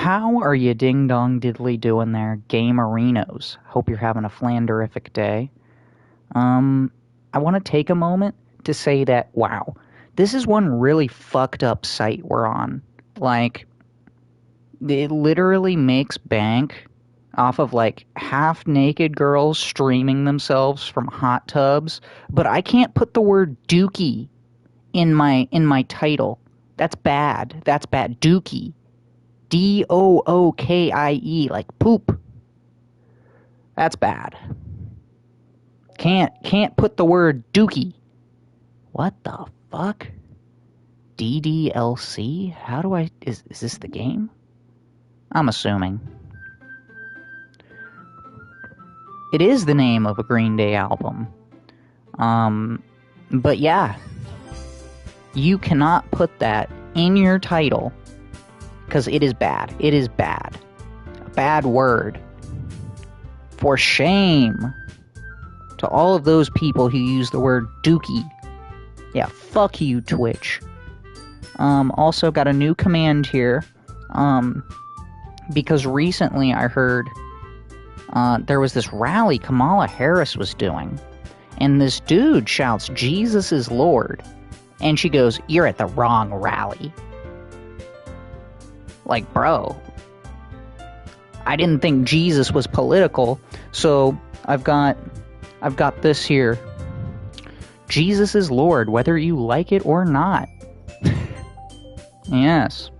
How are you ding dong diddly doing there, gamerinos? Hope you're having a flanderific day. I want to take a moment to say that, wow, this is one really fucked up site we're on. Like, it literally makes bank off of like half naked girls streaming themselves from hot tubs, but I can't put the word dookie in my title. That's bad. That's bad. Dookie. Dookie, like poop. That's bad. Can't put the word dookie. What the fuck? DDLC? How do I... Is this the game? I'm assuming. It is the name of a Green Day album. But yeah. You cannot put that in your title, because it is bad. It is bad. A bad word. For shame to all of those people who use the word dookie. Yeah, fuck you, Twitch. Also got a new command here. Because recently I heard there was this rally Kamala Harris was doing. And this dude shouts, "Jesus is Lord." And she goes, "You're at the wrong rally." Like, bro. I didn't think Jesus was political, so I've got this here. Jesus is Lord, whether you like it or not. Yes.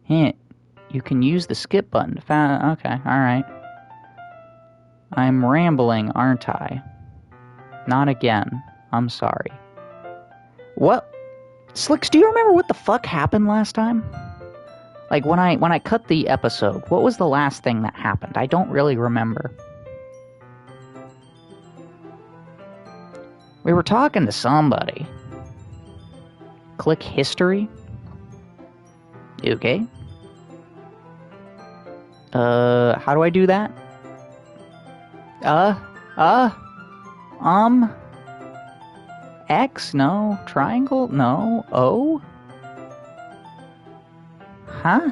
Hint. You can use the skip button to find... Okay, alright. I'm rambling, aren't I? Not again. I'm sorry. What? Slicks, do you remember what the fuck happened last time? Like, when I cut the episode, what was the last thing that happened? I don't really remember. We were talking to somebody. Click history. Okay. How do I do that? X? No. Triangle? No. O? Huh?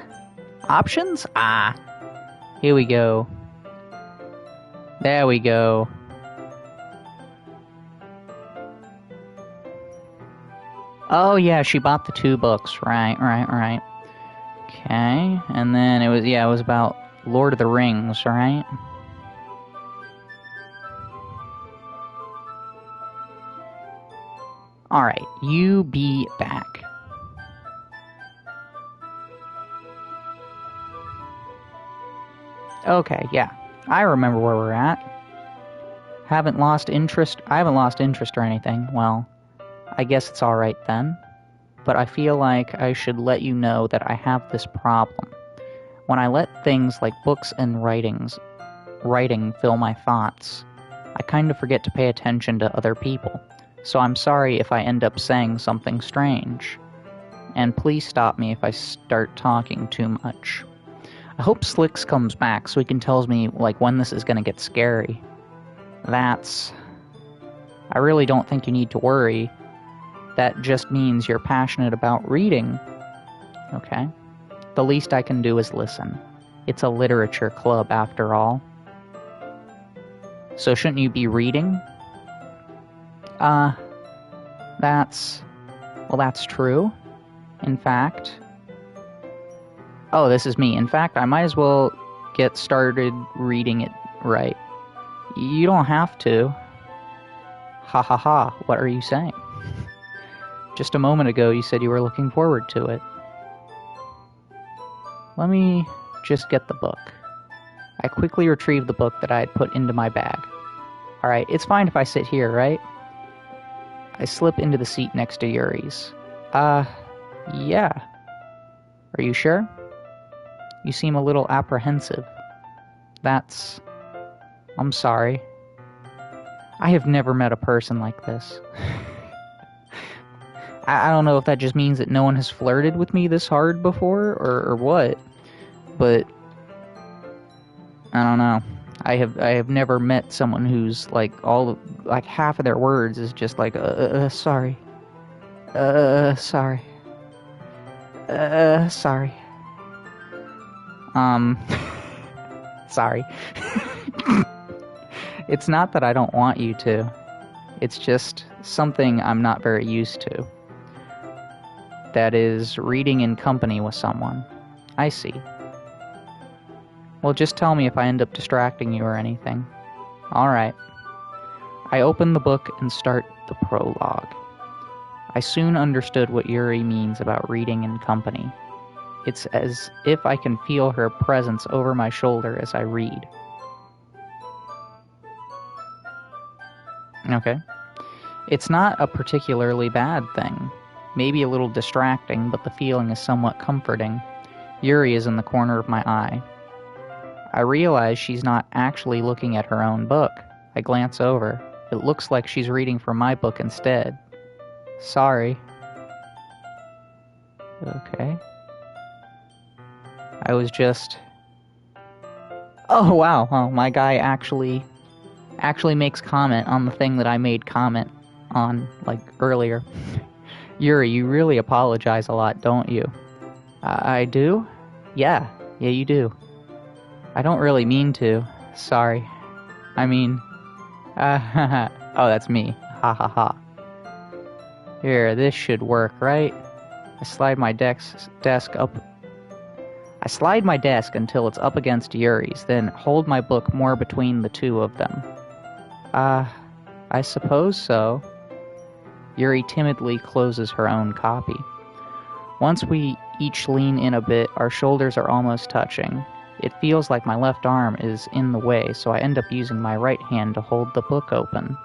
Options? Ah. Here we go. There we go. Oh yeah, she bought the 2 books. Right. Okay, and then it was about Lord of the Rings, right? Alright, you be back. Okay, yeah. I remember where we're at. I haven't lost interest or anything. Well, I guess it's alright then. But I feel like I should let you know that I have this problem. When I let things like books and writing fill my thoughts, I kind of forget to pay attention to other people. So I'm sorry if I end up saying something strange. And please stop me if I start talking too much. I hope Slicks comes back so he can tell me, like, when this is gonna get scary. I really don't think you need to worry. That just means you're passionate about reading. Okay? The least I can do is listen. It's a literature club, after all. So shouldn't you be reading? That's true. In fact... Oh, this is me. In fact, I might as well get started reading it right. You don't have to. Ha ha ha, what are you saying? Just a moment ago you said you were looking forward to it. Let me just get the book. I quickly retrieved the book that I had put into my bag. Alright, it's fine if I sit here, right? I slip into the seat next to Yuri's. Yeah. Are you sure? You seem a little apprehensive. I'm sorry. I have never met a person like this. I don't know if that just means that no one has flirted with me this hard before, or what. But I don't know. I have never met someone who's like half of their words is just like sorry. Sorry. Sorry. Sorry. It's not that I don't want you to. It's just something I'm not very used to. That is, reading in company with someone. I see. Well, just tell me if I end up distracting you or anything. Alright. I open the book and start the prologue. I soon understood what Yuri means about reading in company. It's as if I can feel her presence over my shoulder as I read. Okay. It's not a particularly bad thing. Maybe a little distracting, but the feeling is somewhat comforting. Yuri is in the corner of my eye. I realize she's not actually looking at her own book. I glance over. It looks like she's reading from my book instead. Sorry. Okay. I was just... Oh, wow. Oh, my guy actually makes comment on the thing that I made comment on, like, earlier. Yuri, you really apologize a lot, don't you? I do? Yeah, you do. I don't really mean to. Sorry. I mean... oh, that's me. Ha ha ha. Here, this should work, right? I slide my desk until it's up against Yuri's, then hold my book more between the two of them. I suppose so. Yuri timidly closes her own copy. Once we each lean in a bit, our shoulders are almost touching. It feels like my left arm is in the way, so I end up using my right hand to hold the book open.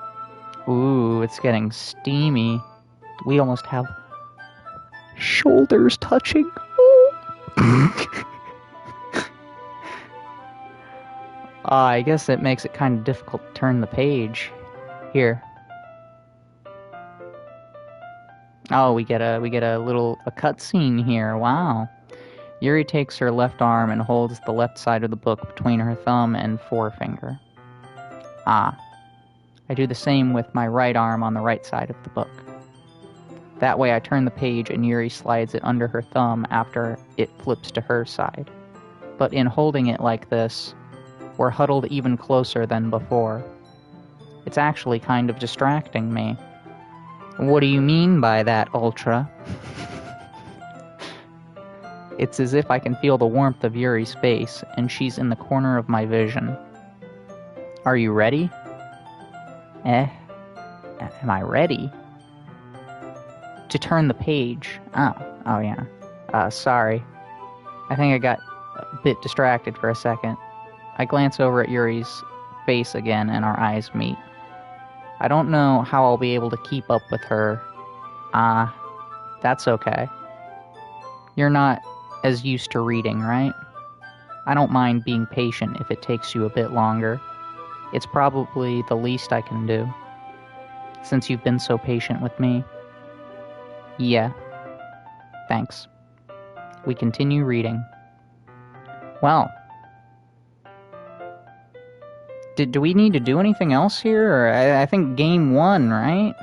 Ooh, it's getting steamy. We almost have shoulders touching. I guess it makes it kind of difficult to turn the page. Here. Oh, we get a cutscene here. Wow. Yuri takes her left arm and holds the left side of the book between her thumb and forefinger. Ah. I do the same with my right arm on the right side of the book. That way I turn the page and Yuri slides it under her thumb after it flips to her side. But in holding it like this, we're huddled even closer than before. It's actually kind of distracting me. What do you mean by that, Ultra? It's as if I can feel the warmth of Yuri's face, and she's in the corner of my vision. Are you ready? Am I ready? To turn the page. Oh yeah. Sorry. I think I got a bit distracted for a second. I glance over at Yuri's face again, and our eyes meet. I don't know how I'll be able to keep up with her. That's okay. You're not as used to reading, right? I don't mind being patient if it takes you a bit longer. It's probably the least I can do, since you've been so patient with me. Yeah. Thanks. We continue reading. Well. Do we need to do anything else here? Or I think game 1, right?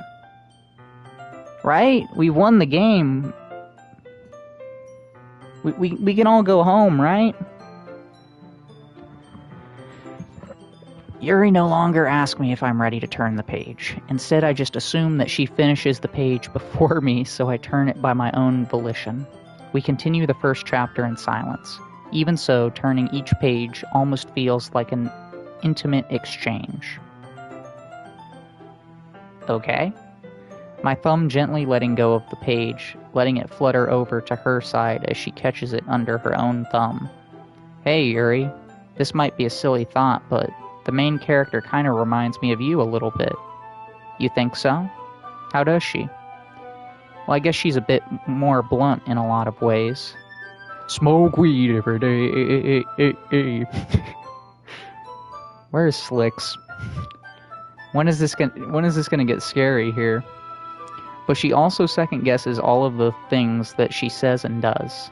Right? We won the game. We can all go home, right? Yuri no longer asks me if I'm ready to turn the page. Instead, I just assume that she finishes the page before me, so I turn it by my own volition. We continue the first chapter in silence. Even so, turning each page almost feels like an intimate exchange. Okay. My thumb gently letting go of the page, letting it flutter over to her side as she catches it under her own thumb. Hey, Yuri. This might be a silly thought, but the main character kind of reminds me of you a little bit. You think so? How does she? Well, I guess she's a bit more blunt in a lot of ways. Smoke weed every day. Where's Slicks? When is this gonna get scary here? But she also second guesses all of the things that she says and does.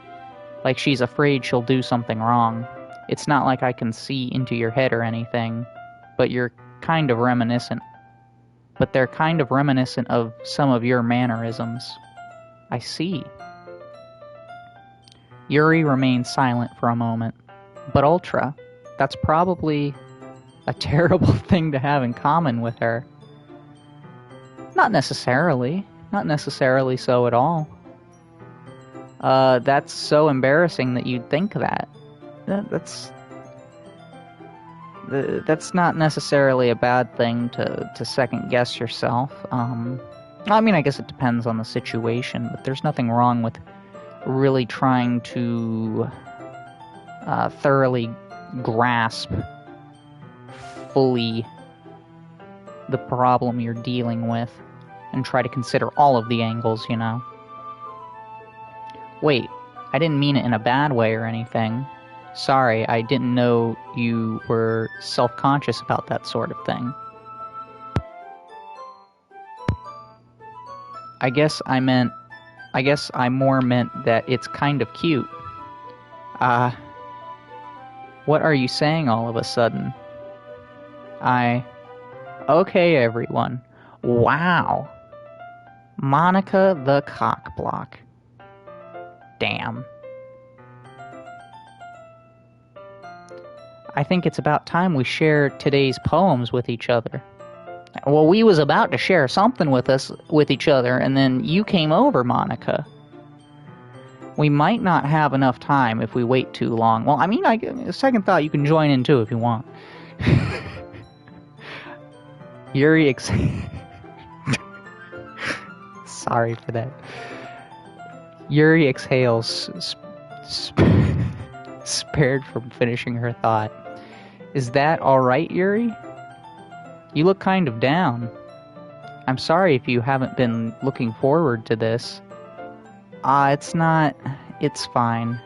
Like she's afraid she'll do something wrong. It's not like I can see into your head or anything, but they're kind of reminiscent of some of your mannerisms. I see. Yuri remains silent for a moment. But Ultra, that's probably a terrible thing to have in common with her. Not necessarily. Not necessarily so at all. That's so embarrassing that you'd think that. That's not necessarily a bad thing to second guess yourself. I mean, I guess it depends on the situation, but there's nothing wrong with really trying to thoroughly grasp fully the problem you're dealing with and try to consider all of the angles, you know. Wait, I didn't mean it in a bad way or anything. Sorry, I didn't know you were self-conscious about that sort of thing. I guess I more meant that it's kind of cute. What are you saying all of a sudden? Okay, everyone. Wow. Monica the Cockblock. Damn. I think it's about time we share today's poems with each other. Well, we was about to share something with each other, and then you came over, Monica. We might not have enough time if we wait too long. Well, I mean, second thought, you can join in too if you want. Yuri Sorry for that. Yuri exhales, spared from finishing her thought. Is that alright, Yuri? You look kind of down. I'm sorry if you haven't been looking forward to this. It's not. It's fine.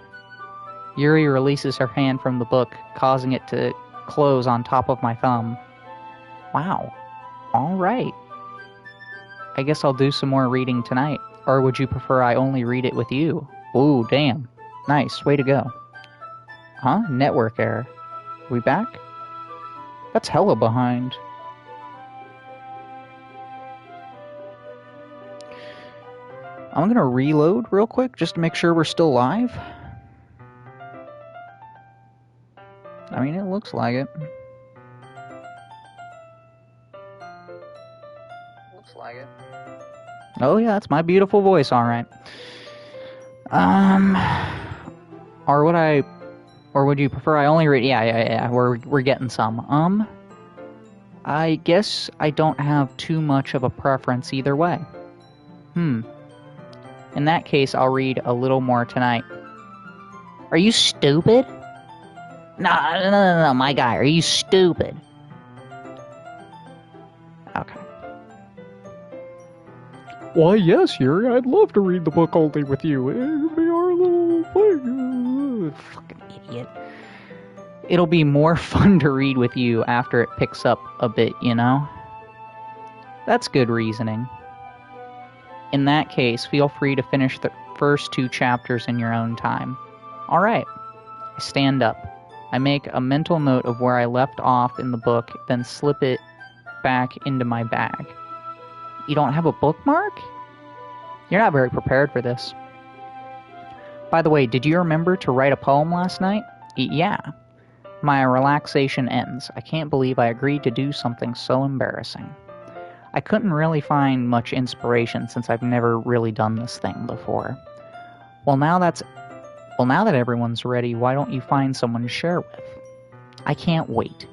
Yuri releases her hand from the book, causing it to close on top of my thumb. Wow. Alright. I guess I'll do some more reading tonight. Or would you prefer I only read it with you? Ooh, damn. Nice. Way to go. Huh? Network error. We back? That's hella behind. I'm gonna reload real quick just to make sure we're still live. I mean, it looks like it. Looks like it. Oh yeah, that's my beautiful voice, alright. Or would you prefer I only read... Yeah, we're getting some. I guess I don't have too much of a preference either way. In that case, I'll read a little more tonight. Are you stupid? No, my guy, are you stupid? Okay. Why, yes, Yuri, I'd love to read the book only with you. It'd be our little thing. Fucking idiot. It'll be more fun to read with you after it picks up a bit, you know? That's good reasoning. In that case, feel free to finish the first 2 chapters in your own time. Alright. I stand up. I make a mental note of where I left off in the book, then slip it back into my bag. You don't have a bookmark? You're not very prepared for this. By the way, did you remember to write a poem last night? Yeah. My relaxation ends. I can't believe I agreed to do something so embarrassing. I couldn't really find much inspiration since I've never really done this thing before. Well, now that everyone's ready, why don't you find someone to share with? I can't wait.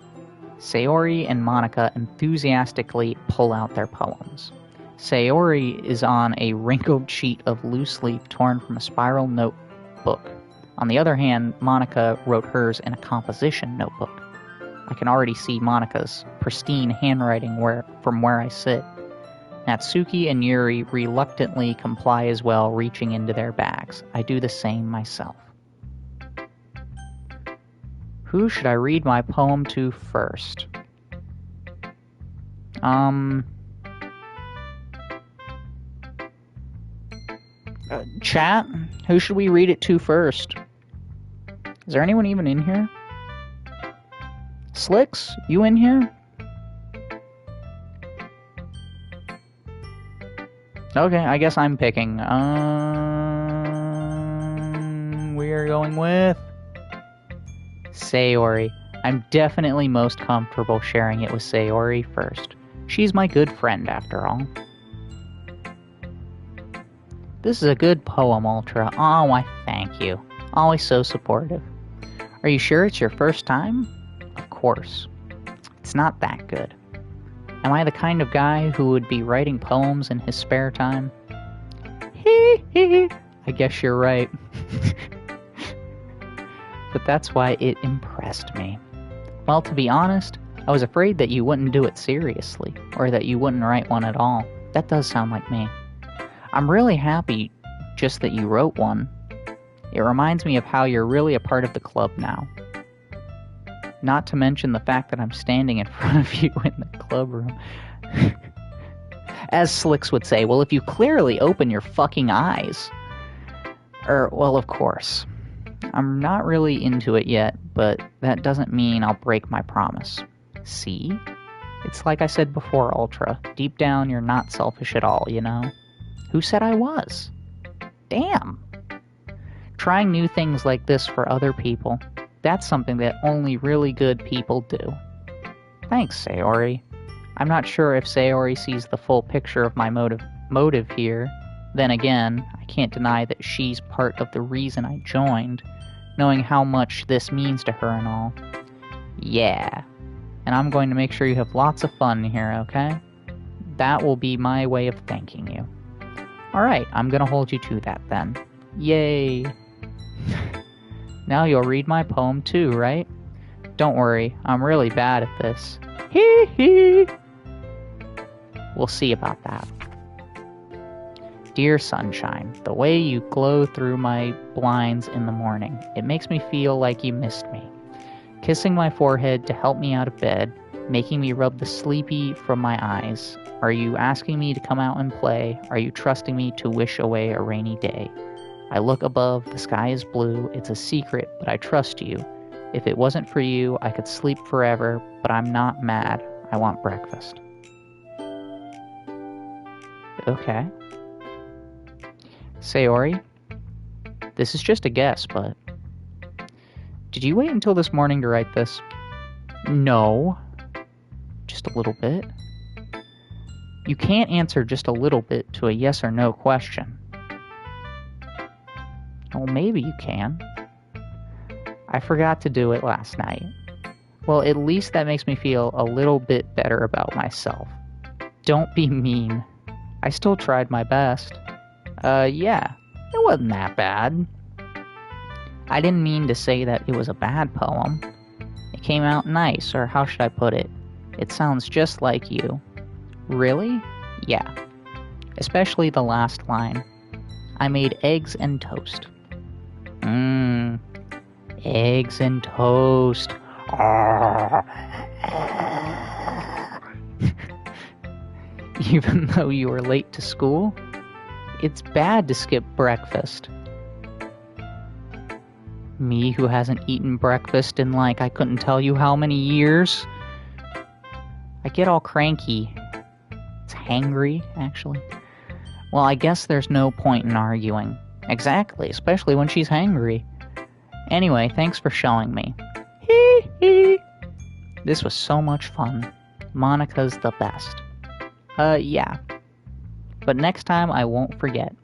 Sayori and Monica enthusiastically pull out their poems. Sayori is on a wrinkled sheet of loose leaf torn from a spiral notebook. On the other hand, Monica wrote hers in a composition notebook. I can already see Monica's pristine handwriting from where I sit. Natsuki and Yuri reluctantly comply as well, reaching into their bags. I do the same myself. Who should I read my poem to first? Chat? Who should we read it to first? Is there anyone even in here? Slicks, you in here? Okay, I guess I'm picking. you're going with? Sayori. I'm definitely most comfortable sharing it with Sayori first. She's my good friend, after all. This is a good poem, Ultra. Oh, why thank you. Always so supportive. Are you sure it's your first time? Of course. It's not that good. Am I the kind of guy who would be writing poems in his spare time? Hee hee. I guess you're right. But that's why it impressed me. Well, to be honest, I was afraid that you wouldn't do it seriously, or that you wouldn't write one at all. That does sound like me. I'm really happy just that you wrote one. It reminds me of how you're really a part of the club now. Not to mention the fact that I'm standing in front of you in the club room. As Slicks would say, well, if you clearly open your fucking eyes. Well, of course. I'm not really into it yet, but that doesn't mean I'll break my promise. See? It's like I said before, Ultra. Deep down, you're not selfish at all, you know? Who said I was? Damn. Trying new things like this for other people, that's something that only really good people do. Thanks, Sayori. I'm not sure if Sayori sees the full picture of my motive here. Then again, I can't deny that she's part of the reason I joined, knowing how much this means to her and all. Yeah. And I'm going to make sure you have lots of fun here, okay? That will be my way of thanking you. Alright, I'm gonna hold you to that then. Yay! Now you'll read my poem too, right? Don't worry, I'm really bad at this. Hee hee! We'll see about that. Dear sunshine, the way you glow through my blinds in the morning, it makes me feel like you missed me. Kissing my forehead to help me out of bed, making me rub the sleepy from my eyes. Are you asking me to come out and play? Are you trusting me to wish away a rainy day? I look above, the sky is blue, it's a secret, but I trust you. If it wasn't for you, I could sleep forever, but I'm not mad. I want breakfast. Okay. Sayori, this is just a guess, but... Did you wait until this morning to write this? No. Just a little bit. You can't answer just a little bit to a yes or no question. Well, maybe you can. I forgot to do it last night. Well, at least that makes me feel a little bit better about myself. Don't be mean. I still tried my best. Yeah, it wasn't that bad. I didn't mean to say that it was a bad poem. It came out nice, or how should I put it? It sounds just like you. Really? Yeah. Especially the last line. I made eggs and toast. Eggs and toast. Even though you were late to school? It's bad to skip breakfast. Me who hasn't eaten breakfast in I couldn't tell you how many years. I get all cranky. It's hangry, actually. Well, I guess there's no point in arguing. Exactly, especially when she's hangry. Anyway, thanks for showing me. Hee hee. This was so much fun. Monica's the best. Yeah. But next time I won't forget.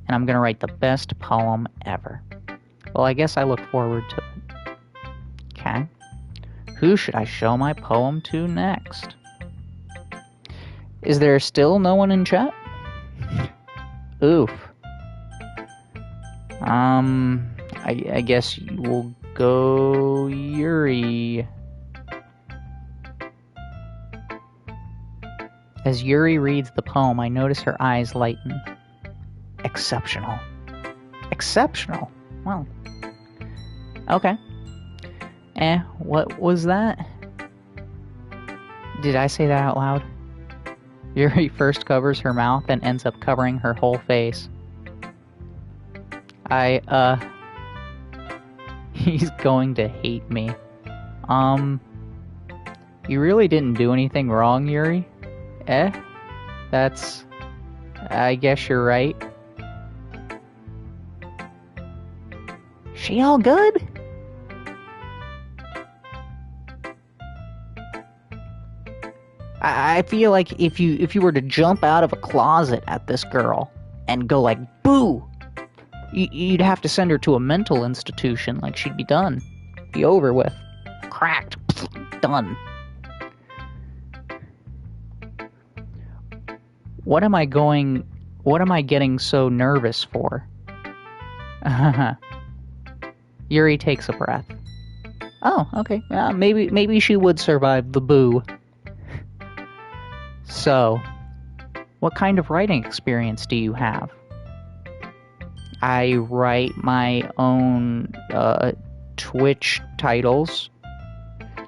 And I'm gonna write the best poem ever. Well, I guess I look forward to it. Okay. Who should I show my poem to next? Is there still no one in chat? Oof. I guess we'll go Yuri. As Yuri reads the poem, I notice her eyes lighten. Exceptional. Exceptional? Well. Okay. What was that? Did I say that out loud? Yuri first covers her mouth and ends up covering her whole face. He's going to hate me. You really didn't do anything wrong, Yuri? That's... I guess you're right. She all good? I feel like if you were to jump out of a closet at this girl and go like, boo, you'd have to send her to a mental institution. Like, she'd be done. Be over with. Cracked. Done. What am I getting so nervous for? Yuri takes a breath. Oh, okay. Maybe she would survive the boo. So, what kind of writing experience do you have? I write my own Twitch titles.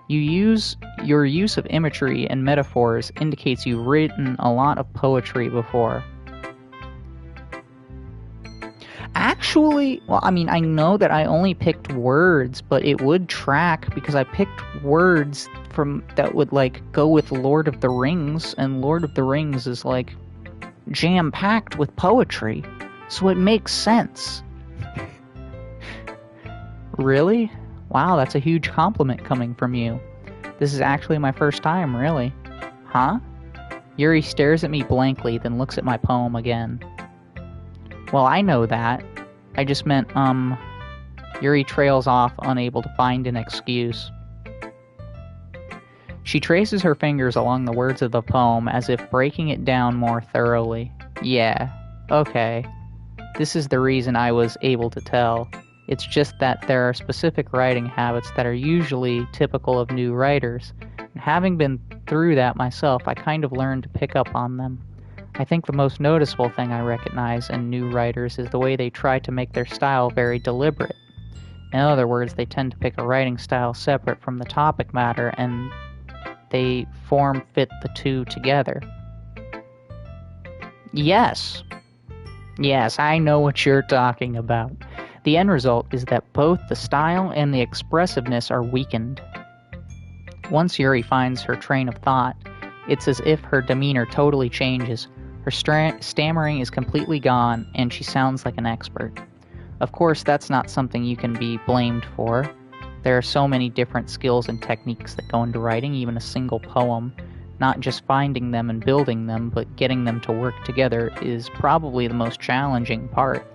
Your use of imagery and metaphors indicates you've written a lot of poetry before. Actually, well, I mean, I know that I only picked words, but it would track because I picked words that would, like, go with Lord of the Rings, and Lord of the Rings is, like, jam-packed with poetry, so it makes sense. Really? Wow, that's a huge compliment coming from you. This is actually my first time, really. Huh? Yuri stares at me blankly, then looks at my poem again. Well, I know that. I just meant, Yuri trails off, unable to find an excuse. She traces her fingers along the words of the poem as if breaking it down more thoroughly. Yeah, okay. This is the reason I was able to tell. It's just that there are specific writing habits that are usually typical of new writers. And having been through that myself, I kind of learned to pick up on them. I think the most noticeable thing I recognize in new writers is the way they try to make their style very deliberate. In other words, they tend to pick a writing style separate from the topic matter, and they form-fit the two together. Yes, I know what you're talking about. The end result is that both the style and the expressiveness are weakened. Once Yuri finds her train of thought, it's as if her demeanor totally changes. Her stammering is completely gone, and she sounds like an expert. Of course, that's not something you can be blamed for. There are so many different skills and techniques that go into writing even a single poem. Not just finding them and building them, but getting them to work together is probably the most challenging part.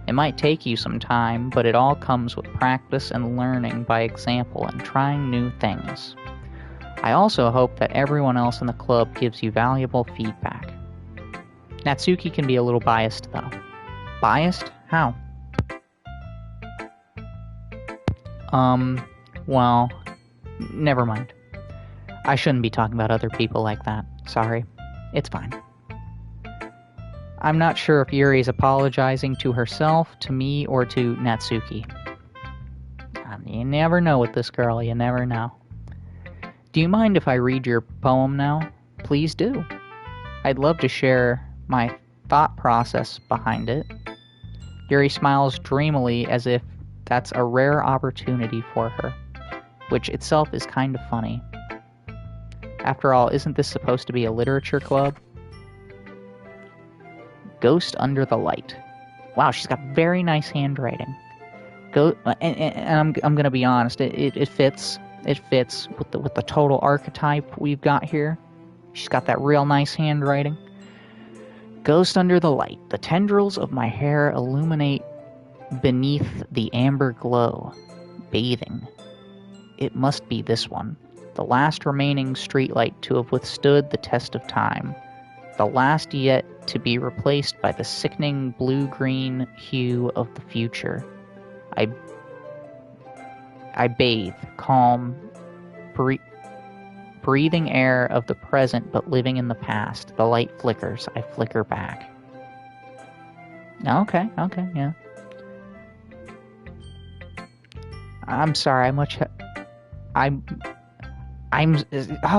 It might take you some time, but it all comes with practice and learning by example and trying new things. I also hope that everyone else in the club gives you valuable feedback. Natsuki can be a little biased, though. Biased? How? Well, never mind. I shouldn't be talking about other people like that. Sorry. It's fine. I'm not sure if Yuri is apologizing to herself, to me, or to Natsuki. You never know with this girl, you never know. Do you mind if I read your poem now? Please do. I'd love to share my thought process behind it. Yuri smiles dreamily as if that's a rare opportunity for her, which itself is kind of funny. After all, isn't this supposed to be a literature club? Ghost Under the Light. Wow, she's got very nice handwriting. And I'm gonna be honest, it fits. It fits with the total archetype we've got here. She's got that real nice handwriting. Ghost under the light. The tendrils of my hair illuminate beneath the amber glow. Bathing. It must be this one. The last remaining streetlight to have withstood the test of time. The last yet to be replaced by the sickening blue-green hue of the future. I bathe, calm, breathing air of the present but living in the past. The light flickers. I flicker back. Okay, yeah. I'm sorry, oh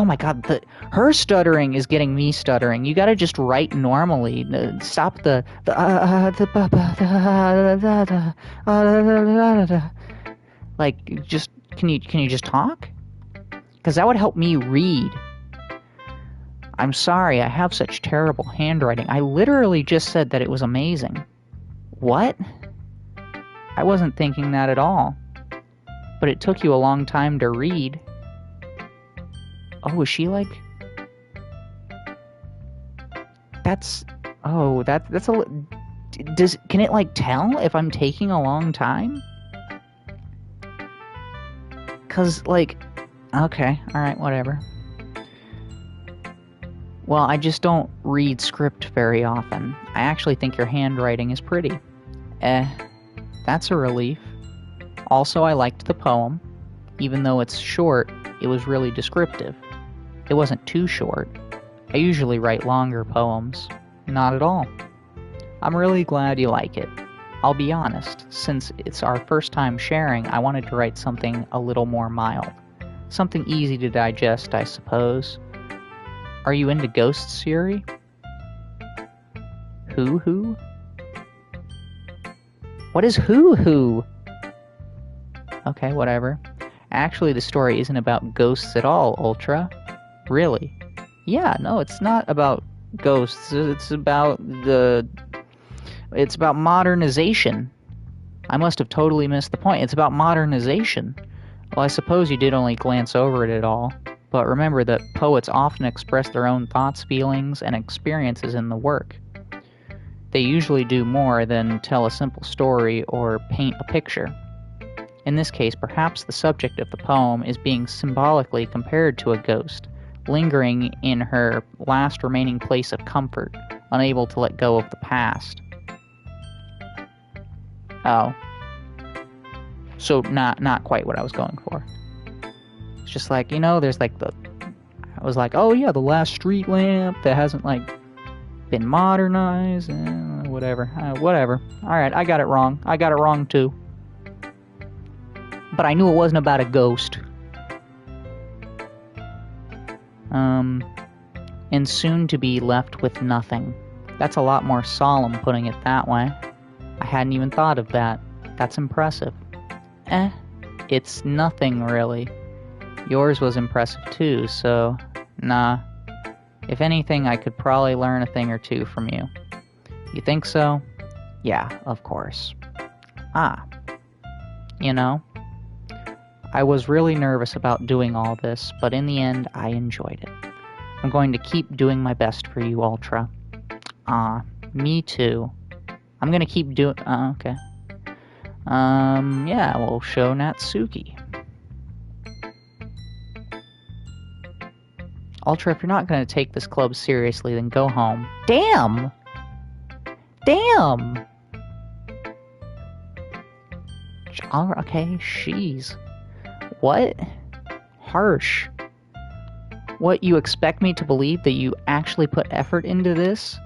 my god, her stuttering is getting me stuttering. You gotta just write normally. Stop like, just, can you just talk? Because that would help me read. I'm sorry, I have such terrible handwriting. I literally just said that it was amazing. What? I wasn't thinking that at all. But it took you a long time to read. Oh, is she like... That's a... Can it, like, tell if I'm taking a long time? 'Cause, like... Okay, alright, whatever. Well, I just don't read script very often. I actually think your handwriting is pretty. That's a relief. Also, I liked the poem. Even though it's short, it was really descriptive. It wasn't too short. I usually write longer poems. Not at all. I'm really glad you like it. I'll be honest, since it's our first time sharing, I wanted to write something a little more mild. Something easy to digest, I suppose. Are you into ghosts, Yuri? Hoo-hoo? What is hoo-hoo? Okay, whatever. Actually, the story isn't about ghosts at all, Ultra. Really? Yeah, no, it's not about ghosts. It's about modernization. I must have totally missed the point. It's about modernization. Well, I suppose you did only glance over it at all. But remember that poets often express their own thoughts, feelings, and experiences in the work. They usually do more than tell a simple story or paint a picture. In this case, perhaps the subject of the poem is being symbolically compared to a ghost, lingering in her last remaining place of comfort, unable to let go of the past. Oh. So not quite what I was going for. It's just like, there's like I was like, oh yeah, the last street lamp that hasn't like been modernized, whatever. Alright, I got it wrong. I got it wrong too. But I knew it wasn't about a ghost. And soon to be left with nothing. That's a lot more solemn, putting it that way. I hadn't even thought of that. That's impressive. It's nothing, really. Yours was impressive too, so... Nah. If anything, I could probably learn a thing or two from you. You think so? Yeah, of course. I was really nervous about doing all this, but in the end, I enjoyed it. I'm going to keep doing my best for you, Ultra. Me too. I'm gonna keep doing... okay. Yeah, we'll show Natsuki. Ultra, if you're not gonna take this club seriously, then go home. Damn! Okay, she's... What? Harsh. What, you expect me to believe that you actually put effort into this?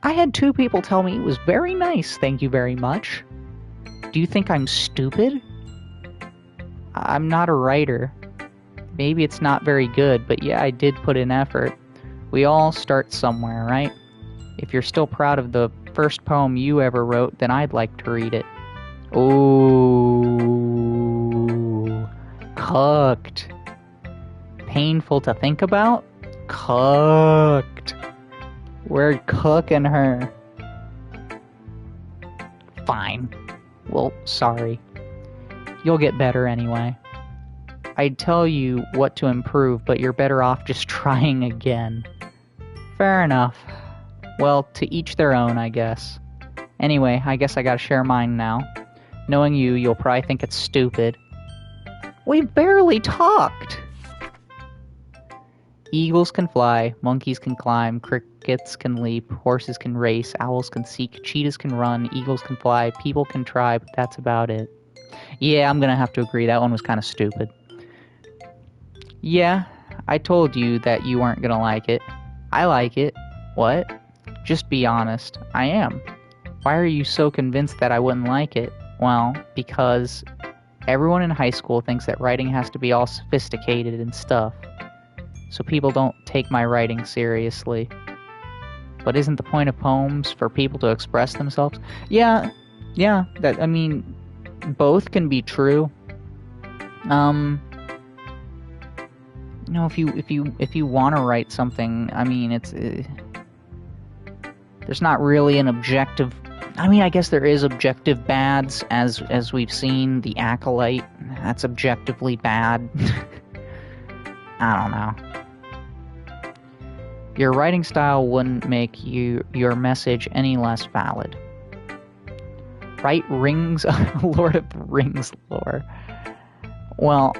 I had 2 people tell me it was very nice, thank you very much. Do you think I'm stupid? I'm not a writer. Maybe it's not very good, but yeah, I did put in effort. We all start somewhere, right? If you're still proud of the first poem you ever wrote, then I'd like to read it. Ooh. Cooked. Painful to think about? Cooked. We're cooking her. Fine. Well, sorry. You'll get better anyway. I'd tell you what to improve, but you're better off just trying again. Fair enough. Well, to each their own, I guess. Anyway, I guess I gotta share mine now. Knowing you, you'll probably think it's stupid. We've barely talked! Eagles can fly, monkeys can climb, crickets can leap, horses can race, owls can seek, cheetahs can run, eagles can fly, people can try, but that's about it. Yeah, I'm gonna have to agree, that one was kinda stupid. Yeah, I told you that you weren't gonna like it. I like it. What? Just be honest. I am. Why are you so convinced that I wouldn't like it? Well, because everyone in high school thinks that writing has to be all sophisticated and stuff. So people don't take my writing seriously. But isn't the point of poems for people to express themselves? Yeah, that, I mean, both can be true. If you want to write something, I mean, it's there's not really an objective I mean, I guess there is objective bads, as we've seen. The Acolyte, that's objectively bad. I don't know. Your writing style wouldn't make your message any less valid. Right? Rings, Lord of the Rings lore. Well,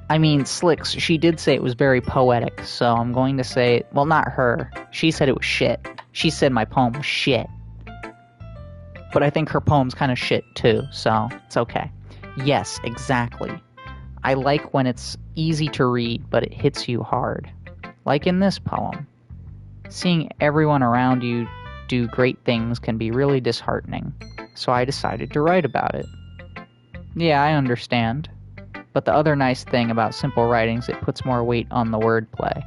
I mean, Slicks, she did say it was very poetic, so I'm going to say, well, not her. She said it was shit. She said my poem was shit. But I think her poem's kind of shit too, so it's okay. Yes, exactly. I like when it's easy to read, but it hits you hard. Like in this poem. Seeing everyone around you do great things can be really disheartening, so I decided to write about it. Yeah, I understand. But the other nice thing about simple writing is it puts more weight on the wordplay.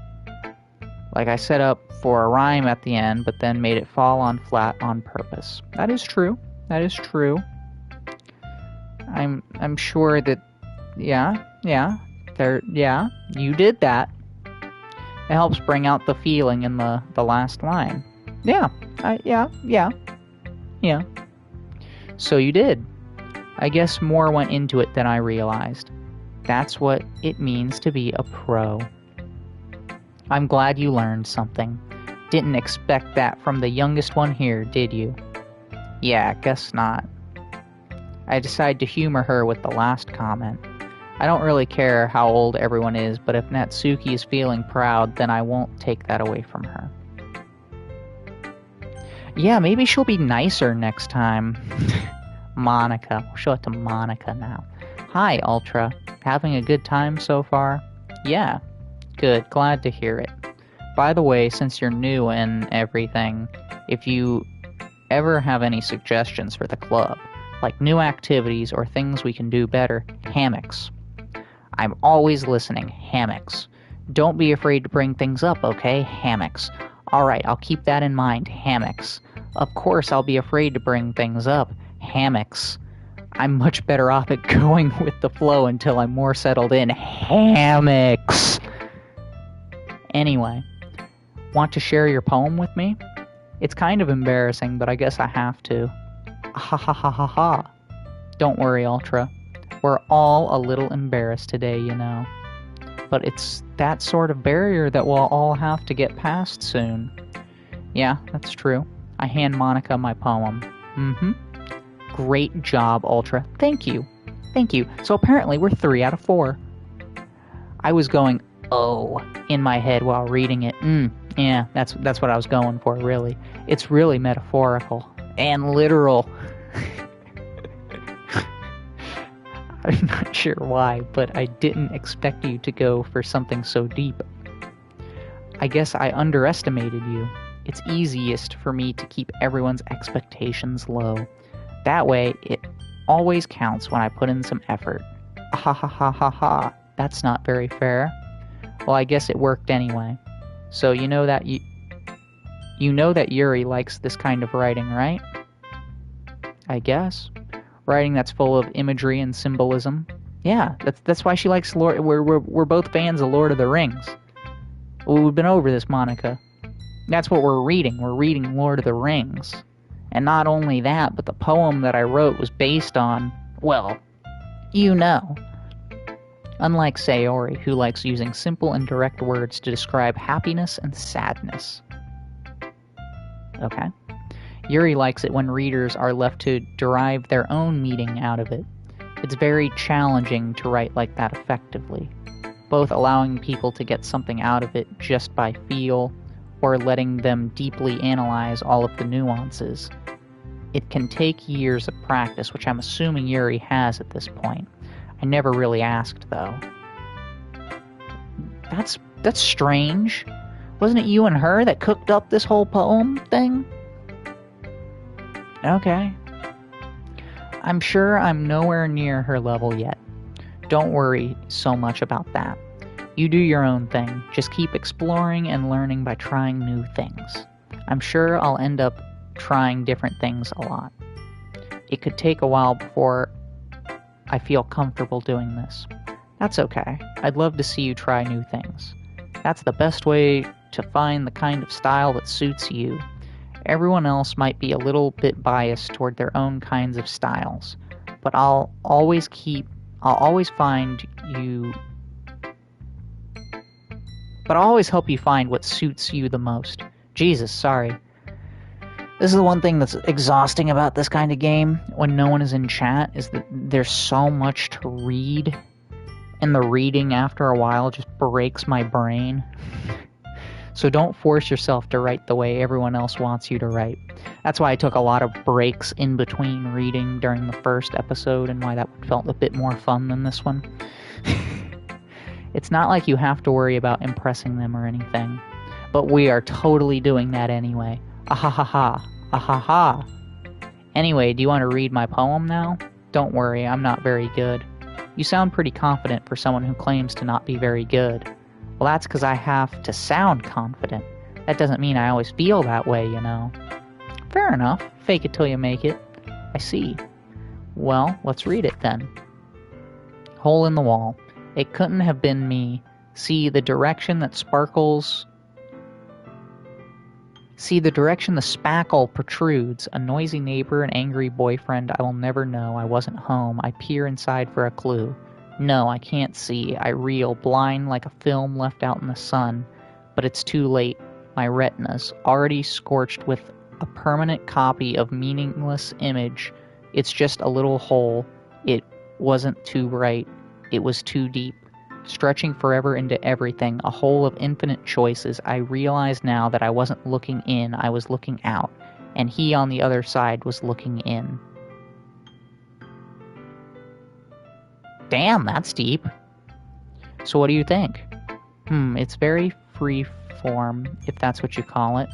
Like I set up for a rhyme at the end, but then made it fall on flat on purpose. That is true. That is true. I'm sure that, yeah, you did that. It helps bring out the feeling in the last line. Yeah. So you did. I guess more went into it than I realized. That's what it means to be a pro. I'm glad you learned something. Didn't expect that from the youngest one here, did you? Yeah, guess not. I decided to humor her with the last comment. I don't really care how old everyone is, but if Natsuki is feeling proud, then I won't take that away from her. Yeah, maybe she'll be nicer next time. Monica. We'll show it to Monica now. Hi, Ultra. Having a good time so far? Yeah. Good. Glad to hear it. By the way, since you're new and everything, if you ever have any suggestions for the club, like new activities or things we can do better, hammocks. I'm always listening. Hammocks. Don't be afraid to bring things up, okay? Hammocks. Alright, I'll keep that in mind. Hammocks. Of course I'll be afraid to bring things up. Hammocks. I'm much better off at going with the flow until I'm more settled in. Hammocks. Anyway, want to share your poem with me? It's kind of embarrassing, but I guess I have to. Ha ha ha ha ha. Don't worry, Ultra. We're all a little embarrassed today, you know. But it's that sort of barrier that we'll all have to get past soon. Yeah, that's true. I hand Monica my poem. Great job, Ultra. Thank you. Thank you. So apparently we're 3 out of 4. I was going, oh, in my head while reading it. Yeah, that's what I was going for, really. It's really metaphorical. And literal. I'm not sure why, but I didn't expect you to go for something so deep. I guess I underestimated you. It's easiest for me to keep everyone's expectations low. That way, it always counts when I put in some effort. Ha ha ha ha ha. That's not very fair. Well, I guess it worked anyway. So you know that Yuri likes this kind of writing, right? I guess. Writing that's full of imagery and symbolism. Yeah, that's why she likes Lord. We're both fans of Lord of the Rings. Well, we've been over this, Monica. That's what we're reading. We're reading Lord of the Rings. And not only that, but the poem that I wrote was based on, well, you know. Unlike Sayori, who likes using simple and direct words to describe happiness and sadness. Okay. Yuri likes it when readers are left to derive their own meaning out of it. It's very challenging to write like that effectively, both allowing people to get something out of it just by feel, or letting them deeply analyze all of the nuances. It can take years of practice, which I'm assuming Yuri has at this point. I never really asked, though. That's strange. Wasn't it you and her that cooked up this whole poem thing? Okay. I'm sure I'm nowhere near her level yet. Don't worry so much about that. You do your own thing. Just keep exploring and learning by trying new things. I'm sure I'll end up trying different things a lot. It could take a while before I feel comfortable doing this. That's okay. I'd love to see you try new things. That's the best way to find the kind of style that suits you. Everyone else might be a little bit biased toward their own kinds of styles, but I'll always help you find what suits you the most. Jesus, sorry. This is the one thing that's exhausting about this kind of game when no one is in chat, is that there's so much to read, and the reading after a while just breaks my brain. So don't force yourself to write the way everyone else wants you to write. That's why I took a lot of breaks in between reading during the first episode, and why that felt a bit more fun than this one. It's not like you have to worry about impressing them or anything, but we are totally doing that anyway. Ahahaha, ahaha. Anyway, do you want to read my poem now? Don't worry, I'm not very good. You sound pretty confident for someone who claims to not be very good. Well, that's because I have to sound confident. That doesn't mean I always feel that way, you know. Fair enough. Fake it till you make it. I see. Well, let's read it then. Hole in the wall. It couldn't have been me. See the direction the spackle protrudes. A noisy neighbor, an angry boyfriend. I will never know. I wasn't home. I peer inside for a clue. No, I can't see. I reel, blind like a film left out in the sun. But it's too late. My retina's already scorched with a permanent copy of meaningless image. It's just a little hole. It wasn't too bright. It was too deep. Stretching forever into everything, a hole of infinite choices. I realize now that I wasn't looking in, I was looking out. And he on the other side was looking in. Damn, that's deep. So what do you think? It's very free form, if that's what you call it.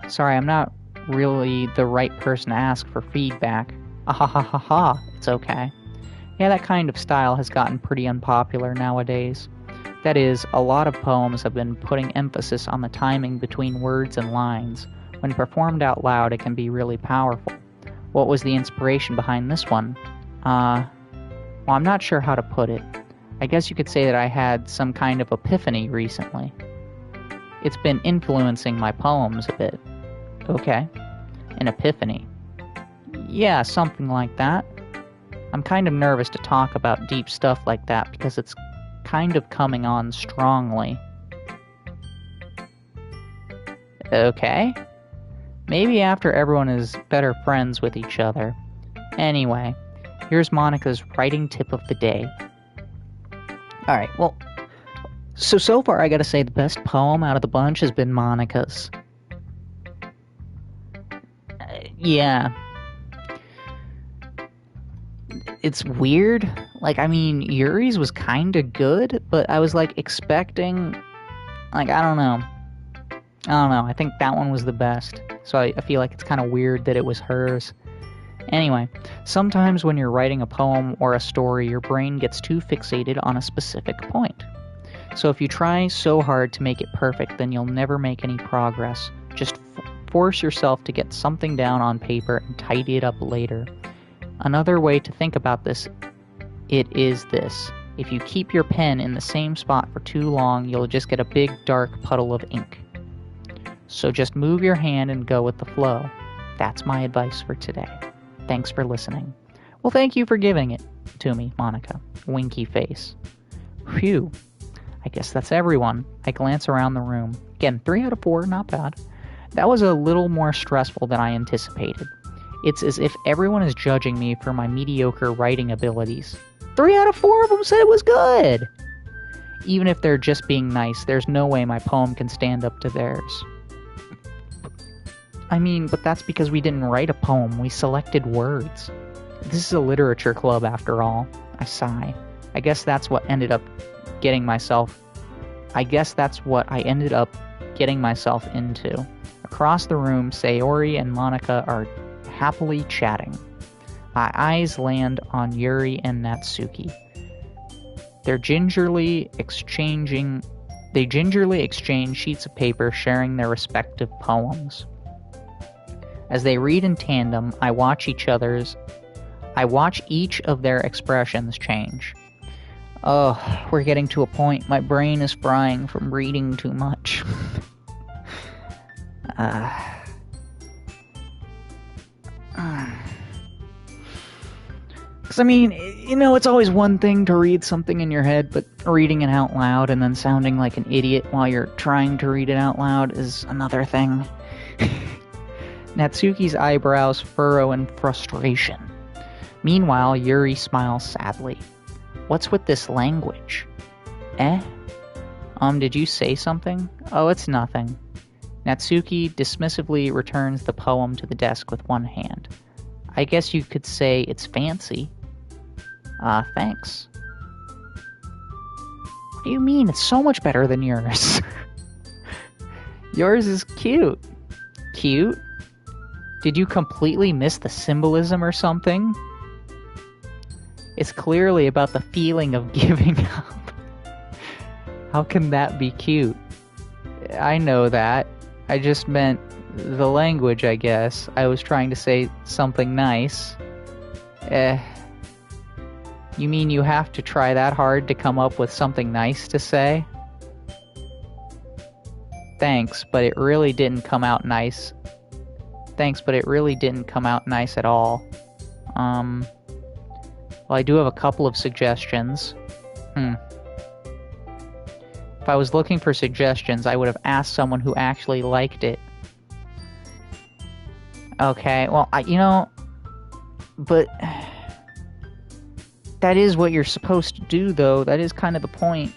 Sorry, I'm not really the right person to ask for feedback. Ahahaha, it's okay. Yeah, that kind of style has gotten pretty unpopular nowadays. That is, a lot of poems have been putting emphasis on the timing between words and lines. When performed out loud, it can be really powerful. What was the inspiration behind this one? Well, I'm not sure how to put it. I guess you could say that I had some kind of epiphany recently. It's been influencing my poems a bit. Okay. An epiphany. Yeah, something like that. I'm kind of nervous to talk about deep stuff like that because it's kind of coming on strongly. Okay. Maybe after everyone is better friends with each other. Anyway, here's Monica's writing tip of the day. Alright, well, so far I gotta say the best poem out of the bunch has been Monica's. Yeah. It's weird. Like, I mean, Yuri's was kinda good, but I was, like, expecting... Like, I don't know. I think that one was the best. So I feel like it's kind of weird that it was hers. Anyway, sometimes when you're writing a poem or a story, your brain gets too fixated on a specific point. So if you try so hard to make it perfect, then you'll never make any progress. Just force yourself to get something down on paper and tidy it up later. Another way to think about this, it is this. If you keep your pen in the same spot for too long, you'll just get a big dark puddle of ink. So just move your hand and go with the flow. That's my advice for today. Thanks for listening. Well, thank you for giving it to me, Monica. Winky face. Phew. I guess that's everyone. I glance around the room. Again, 3 out of 4, not bad. That was a little more stressful than I anticipated. It's as if everyone is judging me for my mediocre writing abilities. 3 out of 4 of them said it was good! Even if they're just being nice, there's no way my poem can stand up to theirs. I mean, but that's because we didn't write a poem, we selected words. This is a literature club after all. I sigh. I guess that's what I ended up getting myself into. Across the room, Sayori and Monica are happily chatting. My eyes land on Yuri and Natsuki. They gingerly exchange sheets of paper, sharing their respective poems. As they read in tandem, I watch each of their expressions change. Oh, we're getting to a point. My brain is frying from reading too much. Because, I mean, you know, it's always one thing to read something in your head, but reading it out loud and then sounding like an idiot while you're trying to read it out loud is another thing. Natsuki's eyebrows furrow in frustration. Meanwhile, Yuri smiles sadly. What's with this language? Did you say something? Oh, it's nothing. Natsuki dismissively returns the poem to the desk with one hand. I guess you could say it's fancy. Thanks. What do you mean? It's so much better than yours. Yours is cute. Cute? Did you completely miss the symbolism or something? It's clearly about the feeling of giving up. How can that be cute? I know that. I just meant the language, I guess. I was trying to say something nice. You mean you have to try that hard to come up with something nice to say? Thanks, but it really didn't come out nice. Thanks, but it really didn't come out nice at all. Well, I do have a couple of suggestions. If I was looking for suggestions, I would have asked someone who actually liked it. Okay, well, but that is what you're supposed to do, though. That is kind of the point.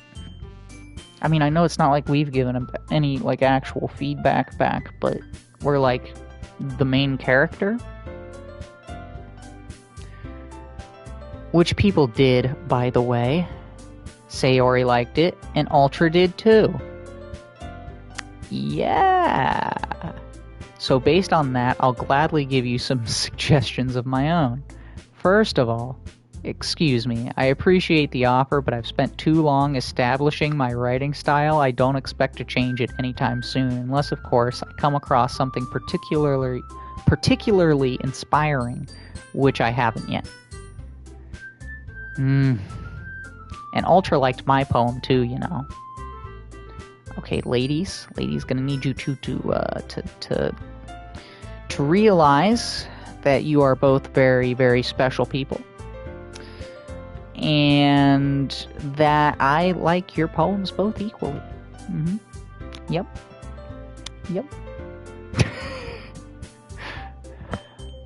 I mean, I know it's not like we've given them any, like, actual feedback back, but we're, like, the main character. Which people did, by the way. Sayori liked it, and Ultra did too. Yeah. So based on that, I'll gladly give you some suggestions of my own. First of all, excuse me, I appreciate the offer, but I've spent too long establishing my writing style. I don't expect to change it anytime soon, unless, of course, I come across something particularly inspiring, which I haven't yet. And Ultra liked my poem too, you know. Okay, ladies, gonna need you to realize that you are both very, very special people, and that I like your poems both equally. Yep.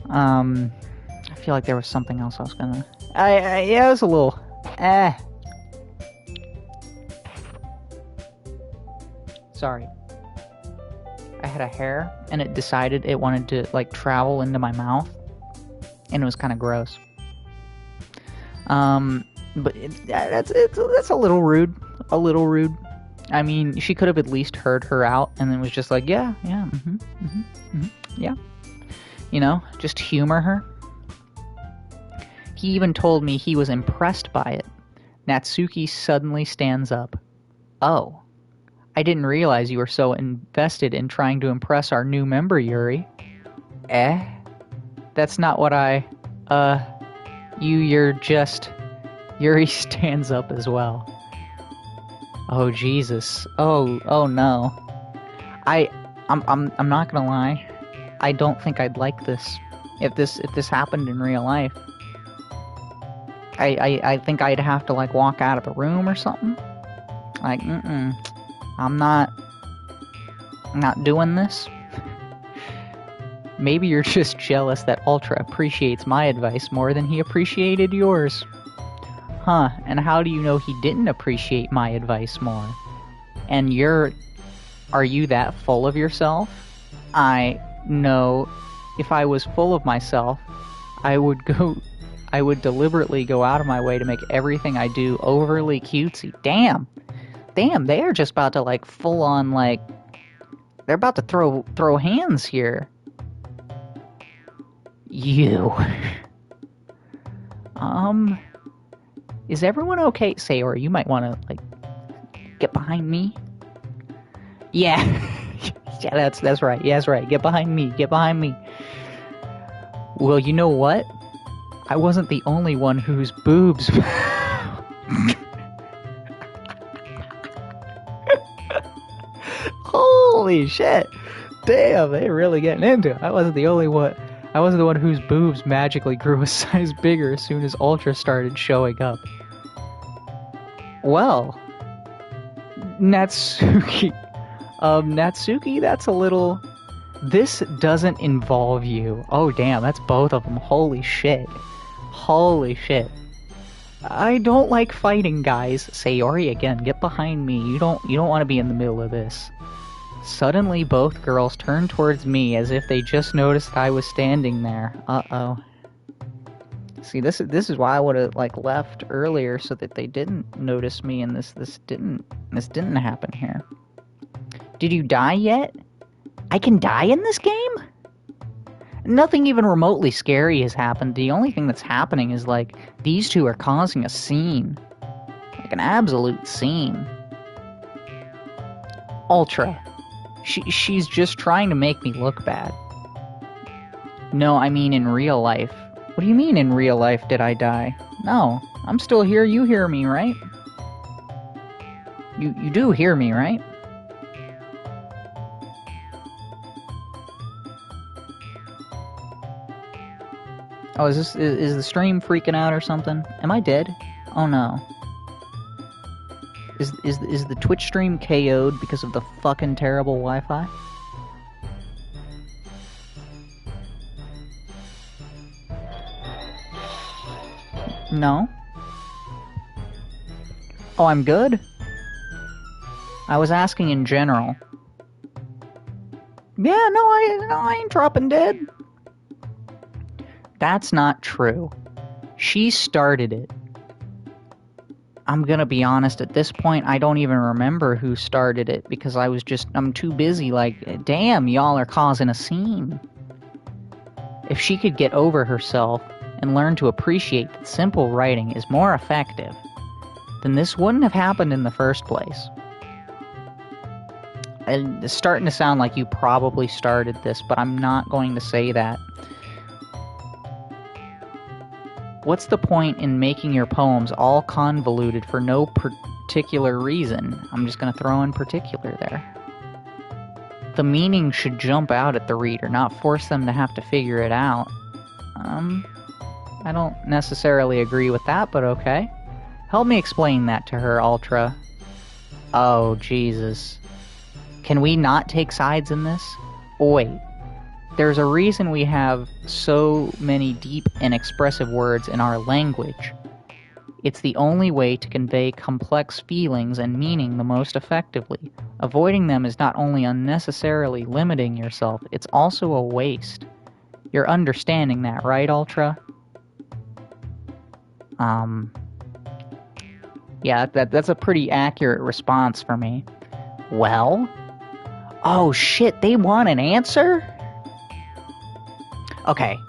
I feel like there was something else I was gonna. Yeah, it was a little. Sorry. I had a hair, and it decided it wanted to, like, travel into my mouth, and it was kind of gross. But that's a little rude. A little rude. I mean, she could have at least heard her out, and then was just like, yeah, yeah. You know, just humor her. He even told me he was impressed by it. Natsuki suddenly stands up. Oh. I didn't realize you were so invested in trying to impress our new member, Yuri. That's not what you're just... Yuri stands up as well. Oh, Jesus. Oh no. I'm not gonna lie. I don't think I'd like this. If this happened in real life. I think I'd have to, like, walk out of the room or something. Like, I'm not doing this. Maybe you're just jealous that Ultra appreciates my advice more than he appreciated yours. Huh, and how do you know he didn't appreciate my advice more? And are you that full of yourself? I know if I was full of myself, I would deliberately go out of my way to make everything I do overly cutesy. Damn, they are just about to, like, full on, like, they're about to throw hands here. You. Is everyone okay? Sayori, you might want to, like, get behind me. Yeah. Yeah, that's right. Yeah, that's right. Get behind me. Well, you know what? I wasn't the only one whose boobs... Holy shit. Damn, they're really getting into it. I wasn't the only one. I was the one whose boobs magically grew a size bigger as soon as Ultra started showing up. Well, Natsuki. Natsuki, that's a little... This doesn't involve you. Oh, damn, that's both of them. Holy shit. Holy shit. I don't like fighting, guys. Sayori, again, get behind me. You don't want to be in the middle of this. Suddenly, both girls turned towards me as if they just noticed I was standing there. Uh-oh. See, this is why I would have like left earlier so that they didn't notice me, and this didn't happen here. Did you die yet? I can die in this game? Nothing even remotely scary has happened. The only thing that's happening is like these two are causing a scene. Like an absolute scene. Ultra. She's just trying to make me look bad. No, I mean in real life. What do you mean in real life did I die? No, I'm still here. You hear me, right? You do hear me, right? Oh, is the stream freaking out or something? Am I dead? Oh no. Is the Twitch stream KO'd because of the fucking terrible Wi-Fi? No. Oh, I'm good? I was asking in general. Yeah, no, I ain't dropping dead. That's not true. She started it. I'm gonna be honest, at this point, I don't even remember who started it because I'm too busy, like, damn, y'all are causing a scene. If she could get over herself and learn to appreciate that simple writing is more effective, then this wouldn't have happened in the first place. And it's starting to sound like you probably started this, but I'm not going to say that. What's the point in making your poems all convoluted for no particular reason? I'm just going to throw in particular there. The meaning should jump out at the reader, not force them to have to figure it out. I don't necessarily agree with that, but okay. Help me explain that to her, Ultra. Oh, Jesus. Can we not take sides in this? Wait. There's a reason we have so many deep and expressive words in our language. It's the only way to convey complex feelings and meaning the most effectively. Avoiding them is not only unnecessarily limiting yourself, it's also a waste. You're understanding that, right, Ultra? Yeah, that's a pretty accurate response for me. Well? Oh shit, they want an answer? Okay,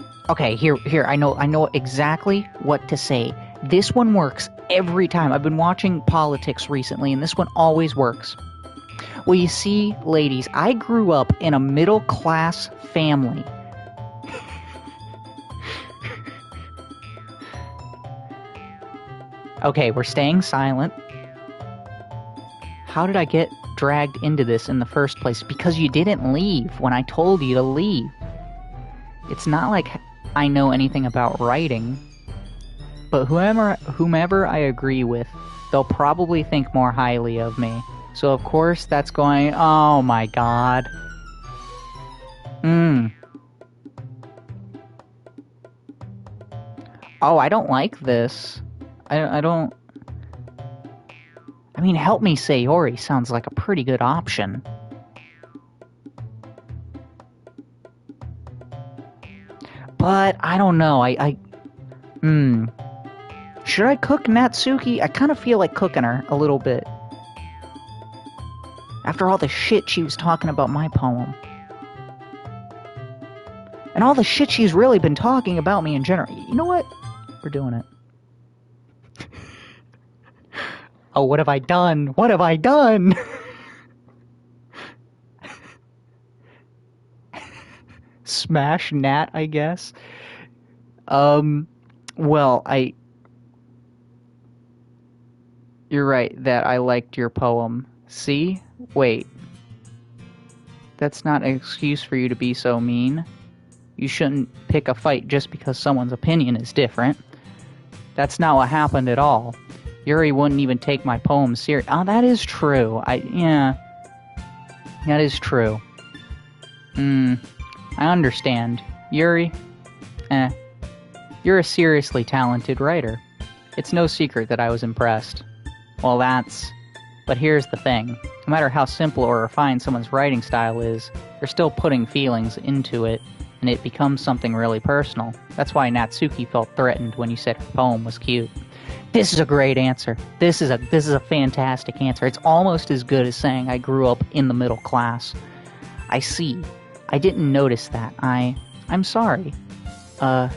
here, I know exactly what to say. This one works every time. I've been watching politics recently, and this one always works. Well, you see, ladies, I grew up in a middle-class family. Okay, we're staying silent. How did I get dragged into this in the first place? Because you didn't leave when I told you to leave. It's not like I know anything about writing, but whomever I agree with, they'll probably think more highly of me. So of course that's going, oh my god. Oh, I don't like this. I don't... I mean, help me, Sayori sounds like a pretty good option. But, I don't know, Should I cook Natsuki? I kind of feel like cooking her a little bit. After all the shit she was talking about my poem. And all the shit she's really been talking about me in general. You know what? We're doing it. Oh, what have I done? What have I done? Smash Nat, I guess. Well, You're right that I liked your poem. See? Wait. That's not an excuse for you to be so mean. You shouldn't pick a fight just because someone's opinion is different. That's not what happened at all. Yuri wouldn't even take my poem serious. Oh, that is true. Yeah. That is true. I understand. Yuri, you're a seriously talented writer. It's no secret that I was impressed. Well, but here's the thing. No matter how simple or refined someone's writing style is, they're still putting feelings into it, and it becomes something really personal. That's why Natsuki felt threatened when you said her poem was cute. This is a great answer. This is a fantastic answer. It's almost as good as saying I grew up in the middle class. I see. I didn't notice that. I'm sorry. But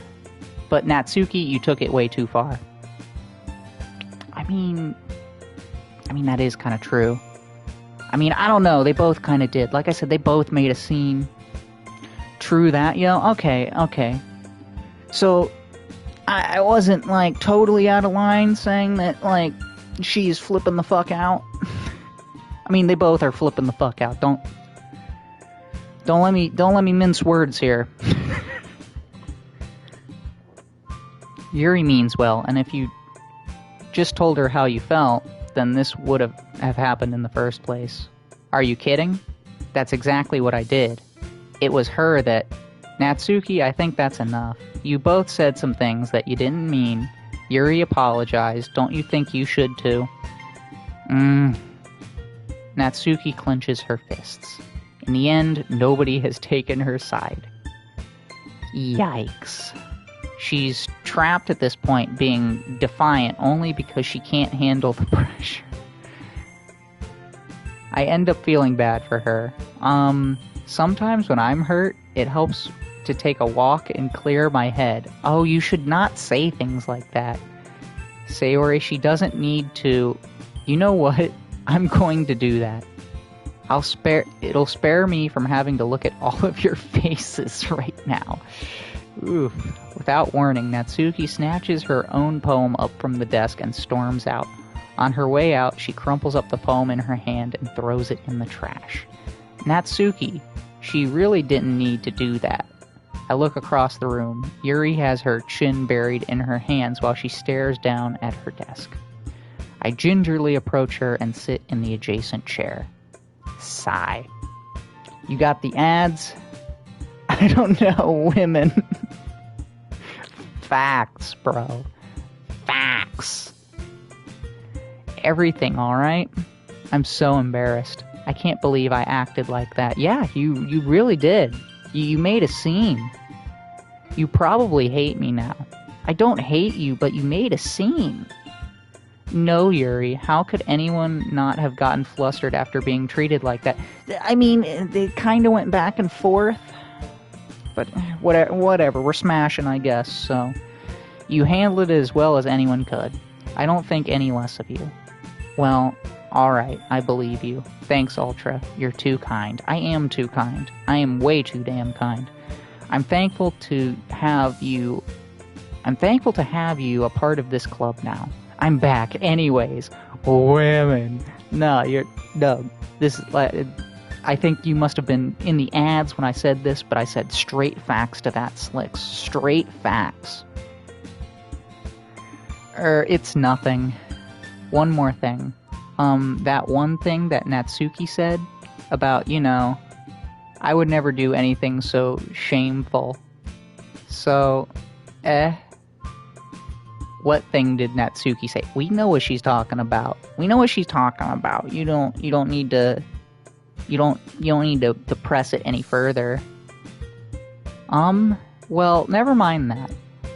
Natsuki, you took it way too far. I mean, that is kind of true. I mean, I don't know. They both kind of did. Like I said, they both made a scene. True that, yo. Okay. So, I wasn't, like, totally out of line saying that, like, she's flipping the fuck out. I mean, they both are flipping the fuck out. Don't let me mince words here. Yuri means well, and if you just told her how you felt, then this would have happened in the first place. Are you kidding? That's exactly what I did. It was her that... Natsuki, I think that's enough. You both said some things that you didn't mean. Yuri apologized. Don't you think you should too? Natsuki clenches her fists. In the end, nobody has taken her side. Yikes. She's trapped at this point, being defiant only because she can't handle the pressure. I end up feeling bad for her. Sometimes when I'm hurt, it helps to take a walk and clear my head. Oh, you should not say things like that. Sayori, she doesn't need to... You know what? I'm going to do that. It'll spare me from having to look at all of your faces right now. Oof. Without warning, Natsuki snatches her own poem up from the desk and storms out. On her way out, she crumples up the poem in her hand and throws it in the trash. Natsuki, she really didn't need to do that. I look across the room. Yuri has her chin buried in her hands while she stares down at her desk. I gingerly approach her and sit in the adjacent chair. Sigh. You got the ads? I don't know, women. Facts, bro. Facts. Everything, alright? I'm so embarrassed. I can't believe I acted like that. Yeah, you really did. You made a scene. You probably hate me now. I don't hate you, but you made a scene. No, Yuri, how could anyone not have gotten flustered after being treated like that? I mean, they kind of went back and forth. But whatever, we're smashing, I guess, so... You handled it as well as anyone could. I don't think any less of you. Well, alright, I believe you. Thanks, Ultra. You're too kind. I am too kind. I am way too damn kind. I'm thankful to have you a part of this club now. I'm back, anyways. Women. No, this is like... I think you must have been in the ads when I said this, but I said straight facts to that, Slicks. Straight facts. It's nothing. One more thing. That one thing that Natsuki said about, I would never do anything so shameful. So, what thing did Natsuki say? We know what she's talking about. You don't need to press it any further. Well, never mind that.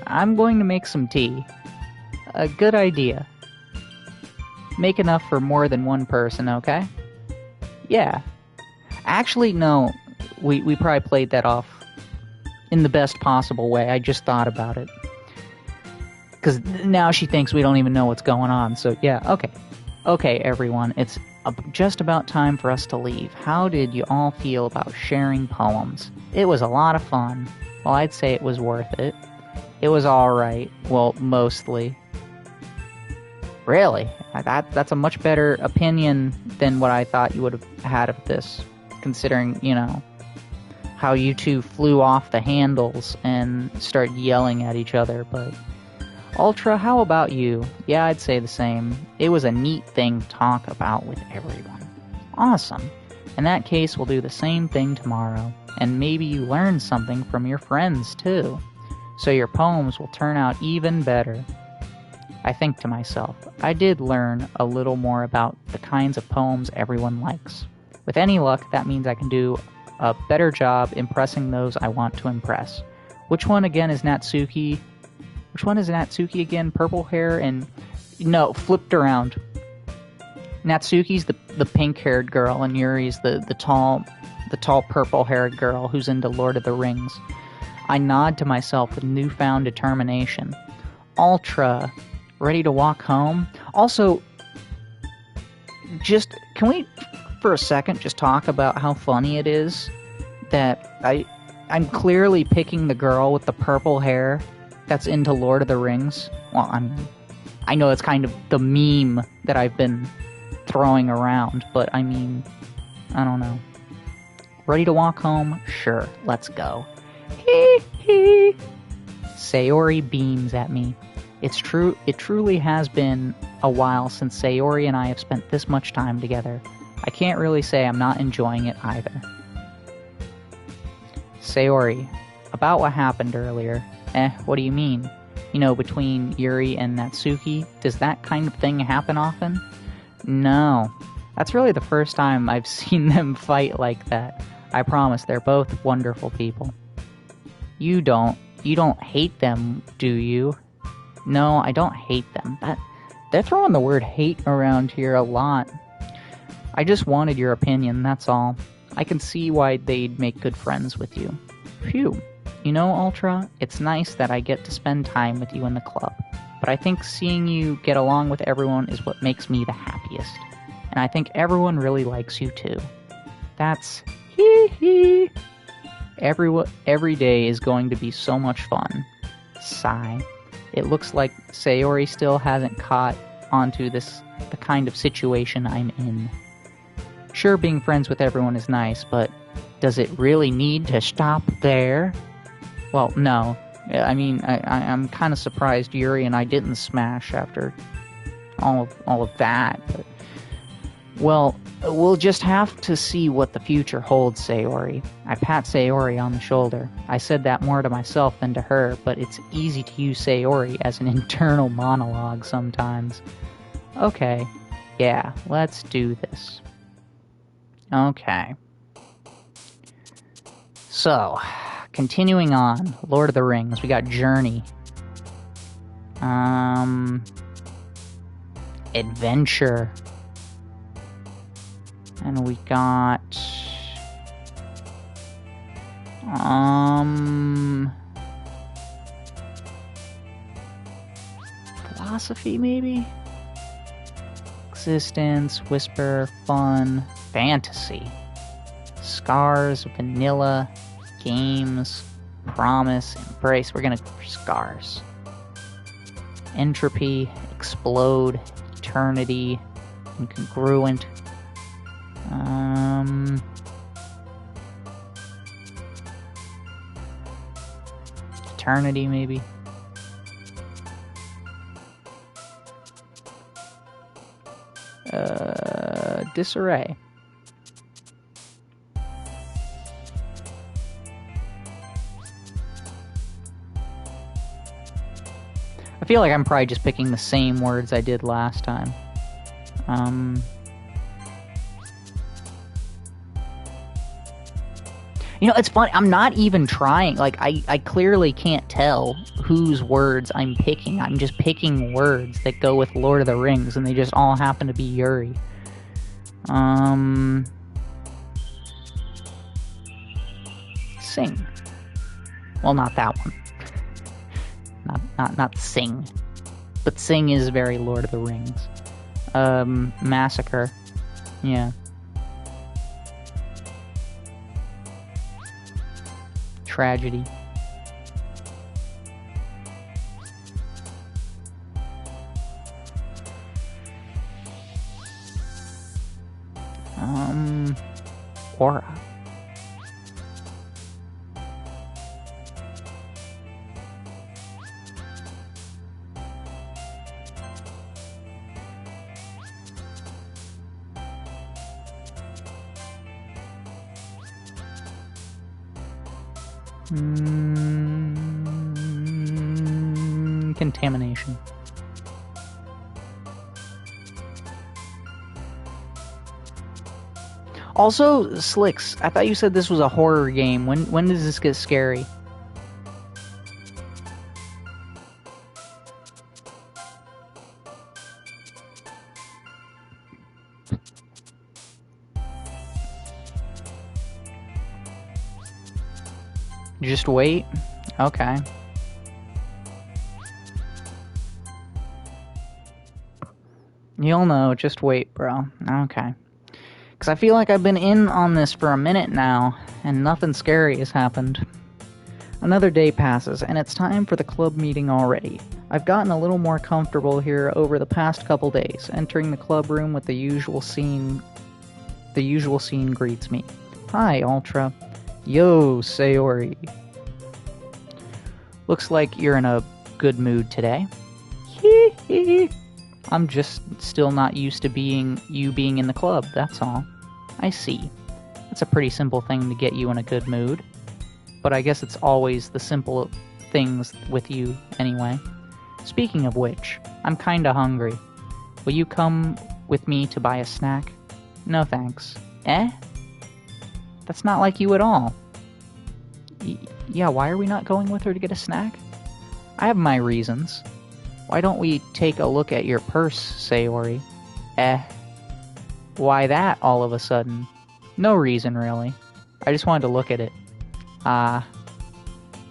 I'm going to make some tea. A good idea. Make enough for more than one person, okay? Yeah. Actually, no. We probably played that off in the best possible way. I just thought about it. Because now she thinks we don't even know what's going on, so yeah, okay. Okay, everyone, it's just about time for us to leave. How did you all feel about sharing poems? It was a lot of fun. Well, I'd say it was worth it. It was alright. Well, mostly. Really? That's a much better opinion than what I thought you would have had of this. Considering, how you two flew off the handles and started yelling at each other, but Ultra, how about you? Yeah, I'd say the same. It was a neat thing to talk about with everyone. Awesome. In that case, we'll do the same thing tomorrow, and maybe you learn something from your friends too, so your poems will turn out even better. I think to myself, I did learn a little more about the kinds of poems everyone likes. With any luck, that means I can do a better job impressing those I want to impress. Which one again is Natsuki? Which one is Natsuki again? Purple hair and... No, flipped around. Natsuki's the pink-haired girl, and Yuri's the tall purple-haired girl who's into Lord of the Rings. I nod to myself with newfound determination. Ultra, ready to walk home? Also, can we, for a second, just talk about how funny it is that I'm clearly picking the girl with the purple hair that's into Lord of the Rings? Well, I know it's kind of the meme that I've been throwing around, but I mean, I don't know. Ready to walk home? Sure, let's go. Hee hee. Sayori beams at me. It truly has been a while since Sayori and I have spent this much time together. I can't really say I'm not enjoying it either. Sayori, about what happened earlier. What do you mean? You know, between Yuri and Natsuki, does that kind of thing happen often? No. That's really the first time I've seen them fight like that. I promise, they're both wonderful people. You don't hate them, do you? No, I don't hate them. They're throwing the word hate around here a lot. I just wanted your opinion, that's all. I can see why they'd make good friends with you. Phew. You know, Ultra, it's nice that I get to spend time with you in the club, but I think seeing you get along with everyone is what makes me the happiest. And I think everyone really likes you too. That's hee hee. Every day is going to be so much fun. Sigh. It looks like Sayori still hasn't caught onto the kind of situation I'm in. Sure, being friends with everyone is nice, but does it really need to stop there? Well, no. I mean, I'm kind of surprised Yuri and I didn't smash after all of that. But, well, we'll just have to see what the future holds, Sayori. I pat Sayori on the shoulder. I said that more to myself than to her, but it's easy to use Sayori as an internal monologue sometimes. Okay, yeah, let's do this. Okay. So, continuing on, Lord of the Rings, we got Journey. Adventure. And we got... philosophy, maybe? Existence, whisper, fun, fantasy. Scars, vanilla, games, promise, embrace. We're gonna scars. Entropy, explode, eternity, incongruent. Eternity, maybe. Disarray. I feel like I'm probably just picking the same words I did last time. You know, it's funny, I'm not even trying. Like, I clearly can't tell whose words I'm picking. I'm just picking words that go with Lord of the Rings, and they just all happen to be Yuri. Sing. Well, not that one. Not sing. But sing is very Lord of the Rings. Massacre. Yeah. Tragedy. Aura. Contamination. Also, Slicks, I thought you said this was a horror game. When does this get scary? Just wait? Okay. You'll know, just wait, bro. Okay. Because I feel like I've been in on this for a minute now, and nothing scary has happened. Another day passes, and it's time for the club meeting already. I've gotten a little more comfortable here over the past couple days, entering the club room with the usual scene greets me. Hi, Ultra. Yo, Sayori. Looks like you're in a good mood today. I'm just still not used to you being in the club, that's all. I see. That's a pretty simple thing to get you in a good mood. But I guess it's always the simple things with you anyway. Speaking of which, I'm kinda hungry. Will you come with me to buy a snack? No thanks. Eh? That's not like you at all. Yeah, why are we not going with her to get a snack? I have my reasons. Why don't we take a look at your purse, Sayori? Eh. Why that, all of a sudden? No reason, really. I just wanted to look at it.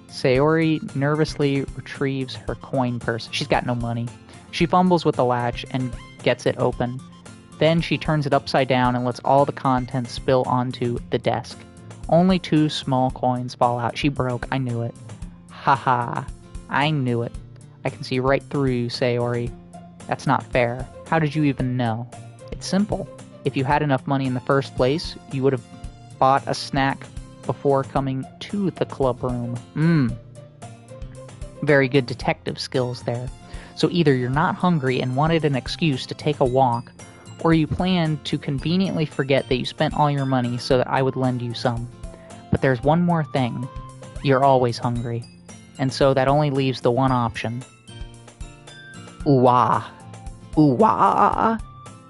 Sayori nervously retrieves her coin purse. She's got no money. She fumbles with the latch and gets it open. Then she turns it upside down and lets all the contents spill onto the desk. Only 2 small coins fall out. She broke. I knew it. Haha. I knew it. I can see right through you, Sayori. That's not fair. How did you even know? It's simple. If you had enough money in the first place, you would have bought a snack before coming to the club room. Very good detective skills there. So either you're not hungry and wanted an excuse to take a walk, or you plan to conveniently forget that you spent all your money so that I would lend you some. But there's one more thing. You're always hungry. And so that only leaves the one option. Ooh-ah. Ooh-ah.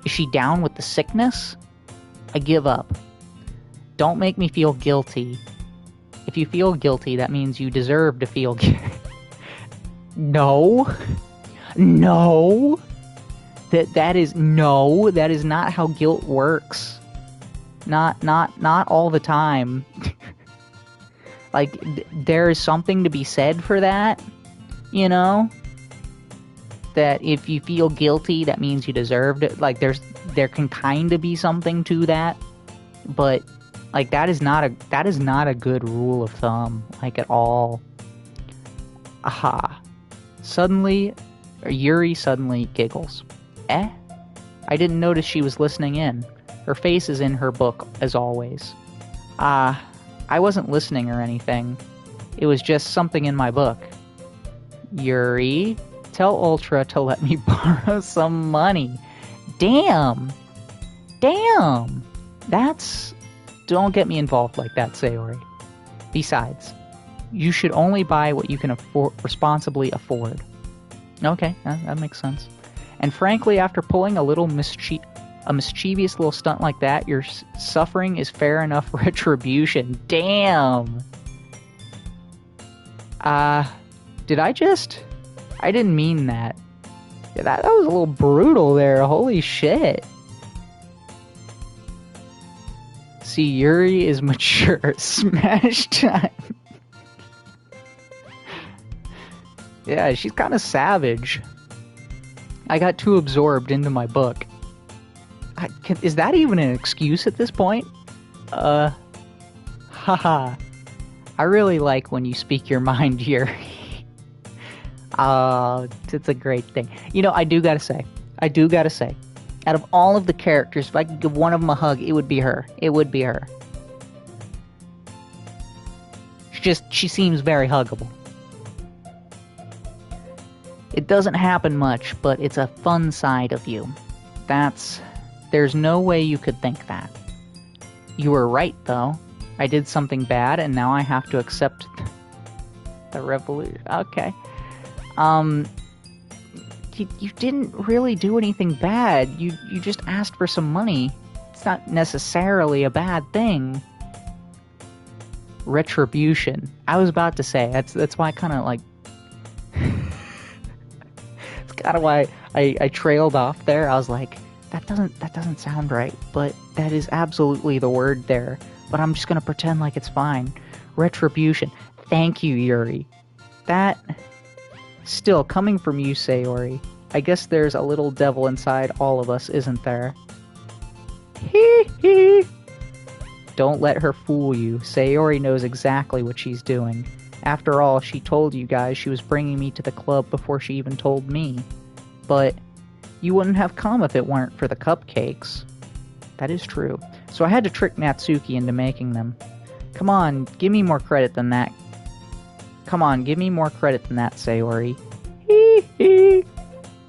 Is she down with the sickness? I give up. Don't make me feel guilty. If you feel guilty, that means you deserve to feel guilty. No. No. That is not how guilt works. Not all the time. Like, there is something to be said for that, you know? That if you feel guilty, that means you deserved it. Like, there can kind of be something to that, but like that is not a good rule of thumb, like, at all. Aha! Suddenly, Yuri suddenly giggles. Eh? I didn't notice she was listening in. Her face is in her book as always. I wasn't listening or anything. It was just something in my book. Yuri, tell Ultra to let me borrow some money. Damn! Don't get me involved like that, Sayori. Besides, you should only buy what you can responsibly afford. Okay, that makes sense. And frankly, after pulling a mischievous little stunt like that, your suffering is fair enough retribution. Damn! Did I didn't mean that. That was a little brutal there, holy shit. See, Yuri is mature. Smash time. Yeah, she's kind of savage. I got too absorbed into my book. Is that even an excuse at this point? Haha. I really like when you speak your mind here. It's a great thing. You know, I do gotta say, out of all of the characters, if I could give one of them a hug, it would be her. She seems very huggable. It doesn't happen much, but it's a fun side of you. There's no way you could think that. You were right, though. I did something bad, and now I have to accept The revolution. Okay. You didn't really do anything bad. You just asked for some money. It's not necessarily a bad thing. Retribution. I was about to say, that's why I kind of like... it's kind of why I trailed off there. I was like, that doesn't sound right, but that is absolutely the word there. But I'm just gonna pretend like it's fine. Retribution. Thank you, Yuri. That... Still, coming from you, Sayori, I guess there's a little devil inside all of us, isn't there? Hee hee! Don't let her fool you. Sayori knows exactly what she's doing. After all, she told you guys she was bringing me to the club before she even told me. But you wouldn't have come if it weren't for the cupcakes. That is true. So I had to trick Natsuki into making them. Come on, give me more credit than that. Come on, give me more credit than that, Sayori. Hee hee!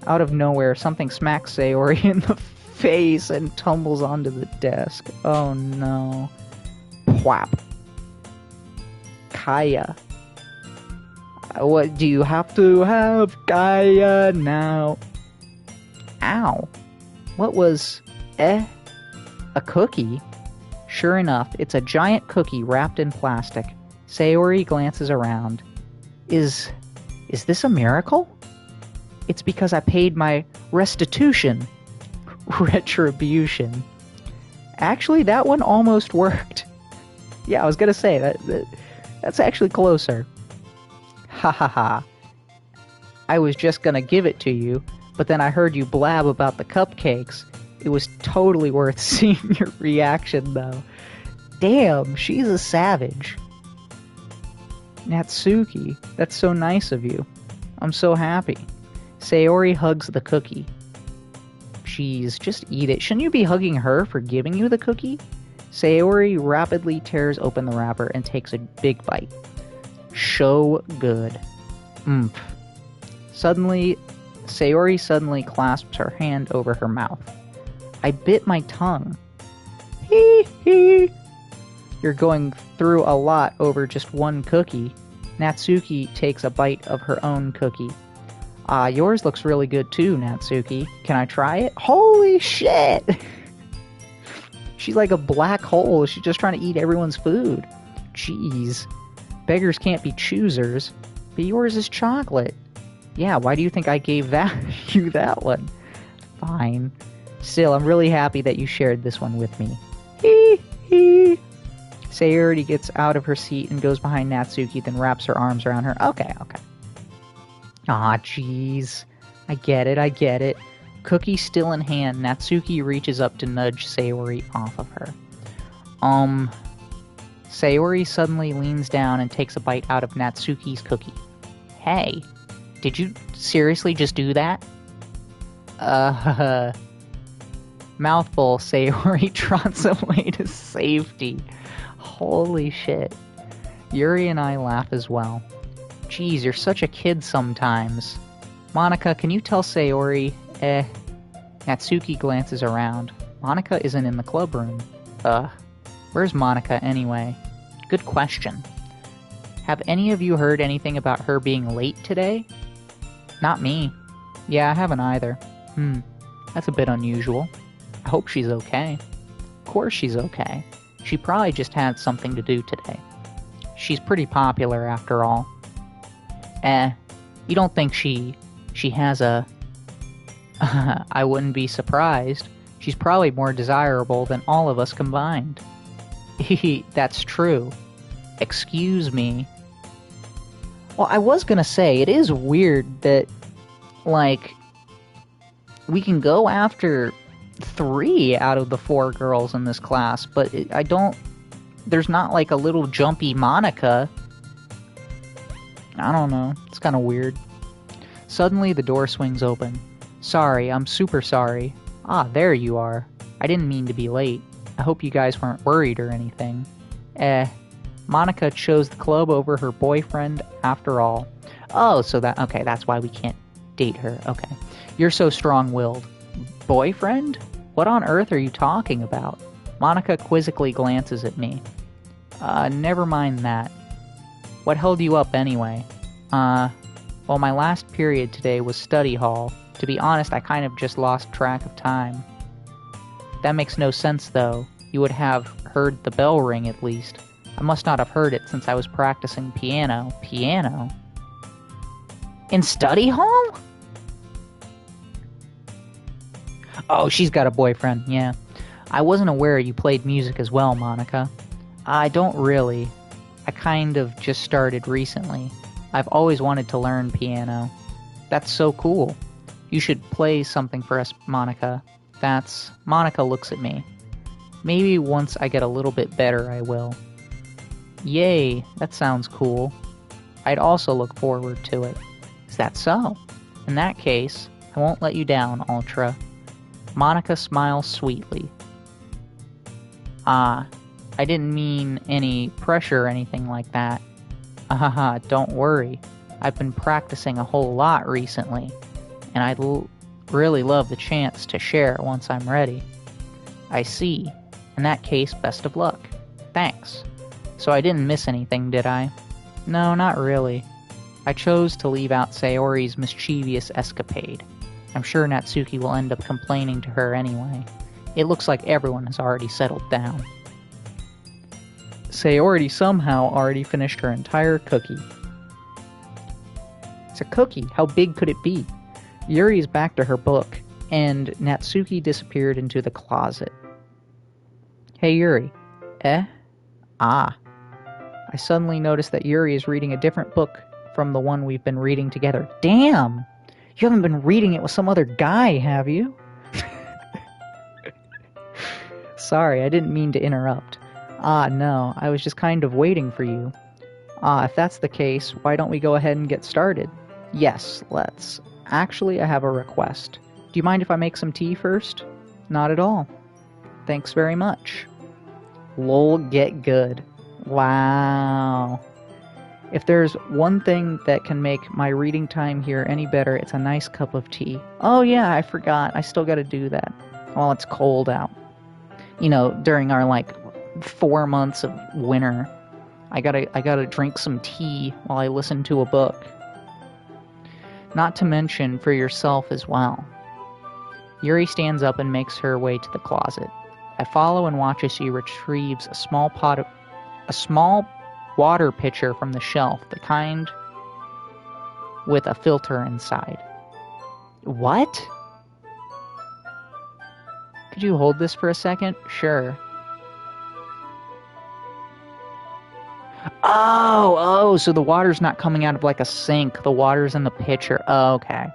Out of nowhere, something smacks Sayori in the face and tumbles onto the desk. Oh no. Whap. Kaya. What do you have to have, Kaya, now? Ow. What was... a cookie? Sure enough, it's a giant cookie wrapped in plastic. Sayori glances around. Is this a miracle? It's because I paid my restitution. Retribution. Actually, that one almost worked. Yeah, I was gonna say, that's actually closer. Ha ha ha. I was just gonna give it to you, but then I heard you blab about the cupcakes. It was totally worth seeing your reaction, though. Damn, she's a savage. Natsuki, that's so nice of you. I'm so happy. Sayori hugs the cookie. Jeez, just eat it. Shouldn't you be hugging her for giving you the cookie? Sayori rapidly tears open the wrapper and takes a big bite. So good. Sayori suddenly clasps her hand over her mouth. I bit my tongue. Hee hee. You're going through a lot over just one cookie. Natsuki takes a bite of her own cookie. Yours looks really good too, Natsuki. Can I try it? Holy shit! She's like a black hole. She's just trying to eat everyone's food. Jeez. Beggars can't be choosers. But yours is chocolate. Yeah, why do you think I gave you that one? Fine. Still, I'm really happy that you shared this one with me. Hee hee. Sayori gets out of her seat and goes behind Natsuki, then wraps her arms around her. Okay. Aw, jeez. I get it. Cookie still in hand, Natsuki reaches up to nudge Sayori off of her. Sayori suddenly leans down and takes a bite out of Natsuki's cookie. Hey, did you seriously just do that? Mouthful, Sayori trots away to safety. Holy shit. Yuri and I laugh as well. Geez, you're such a kid sometimes. Monika, can you tell Sayori, Natsuki glances around. Monika isn't in the club room. Where's Monika anyway? Good question. Have any of you heard anything about her being late today? Not me. Yeah, I haven't either. That's a bit unusual. I hope she's okay. Of course she's okay. She probably just had something to do today. She's pretty popular after all. You don't think she has a... I wouldn't be surprised. She's probably more desirable than all of us combined. That's true. Excuse me. Well, I was gonna say, it is weird that, like, we can go after 3 out of the 4 girls in this class, but there's not like a little jumpy Monika. I don't know. It's kind of weird. Suddenly, the door swings open. Sorry, I'm super sorry. There you are. I didn't mean to be late. I hope you guys weren't worried or anything. Monika chose the club over her boyfriend after all. Oh, so that's why we can't date her. Okay. You're so strong-willed. Boyfriend? What on earth are you talking about? Monika quizzically glances at me. Never mind that. What held you up anyway? Well, my last period today was study hall. To be honest, I kind of just lost track of time. That makes no sense, though. You would have heard the bell ring, at least. I must not have heard it since I was practicing piano. Piano? In study hall? Oh, she's got a boyfriend, yeah. I wasn't aware you played music as well, Monica. I don't really. I kind of just started recently. I've always wanted to learn piano. That's so cool. You should play something for us, Monica. Monica looks at me. Maybe once I get a little bit better, I will. Yay, that sounds cool. I'd also look forward to it. Is that so? In that case, I won't let you down, Ultra. Monica smiles sweetly. I didn't mean any pressure or anything like that. Don't worry. I've been practicing a whole lot recently, and I'd really love the chance to share once I'm ready. I see. In that case, best of luck. Thanks. So I didn't miss anything, did I? No, not really. I chose to leave out Sayori's mischievous escapade. I'm sure Natsuki will end up complaining to her anyway. It looks like everyone has already settled down. Sayori somehow already finished her entire cookie. It's a cookie. How big could it be? Yuri is back to her book, and Natsuki disappeared into the closet. Hey, Yuri. I suddenly noticed that Yuri is reading a different book from the one we've been reading together. Damn! You haven't been reading it with some other guy, have you? Sorry, I didn't mean to interrupt. No, I was just kind of waiting for you. If that's the case, why don't we go ahead and get started? Yes, let's. Actually, I have a request. Do you mind if I make some tea first? Not at all. Thanks very much. Lol, get good. Wow. If there's one thing that can make my reading time here any better, it's a nice cup of tea. Oh yeah, I forgot. I still gotta do that. While it's cold out. You know, during our, 4 months of winter. I gotta drink some tea while I listen to a book. Not to mention for yourself as well. Yuri stands up and makes her way to the closet. I follow and watch as she retrieves a small water pitcher from the shelf, the kind with a filter inside. What? Could you hold this for a second? Sure. Oh, so the water's not coming out of a sink. The water's in the pitcher. Oh, okay.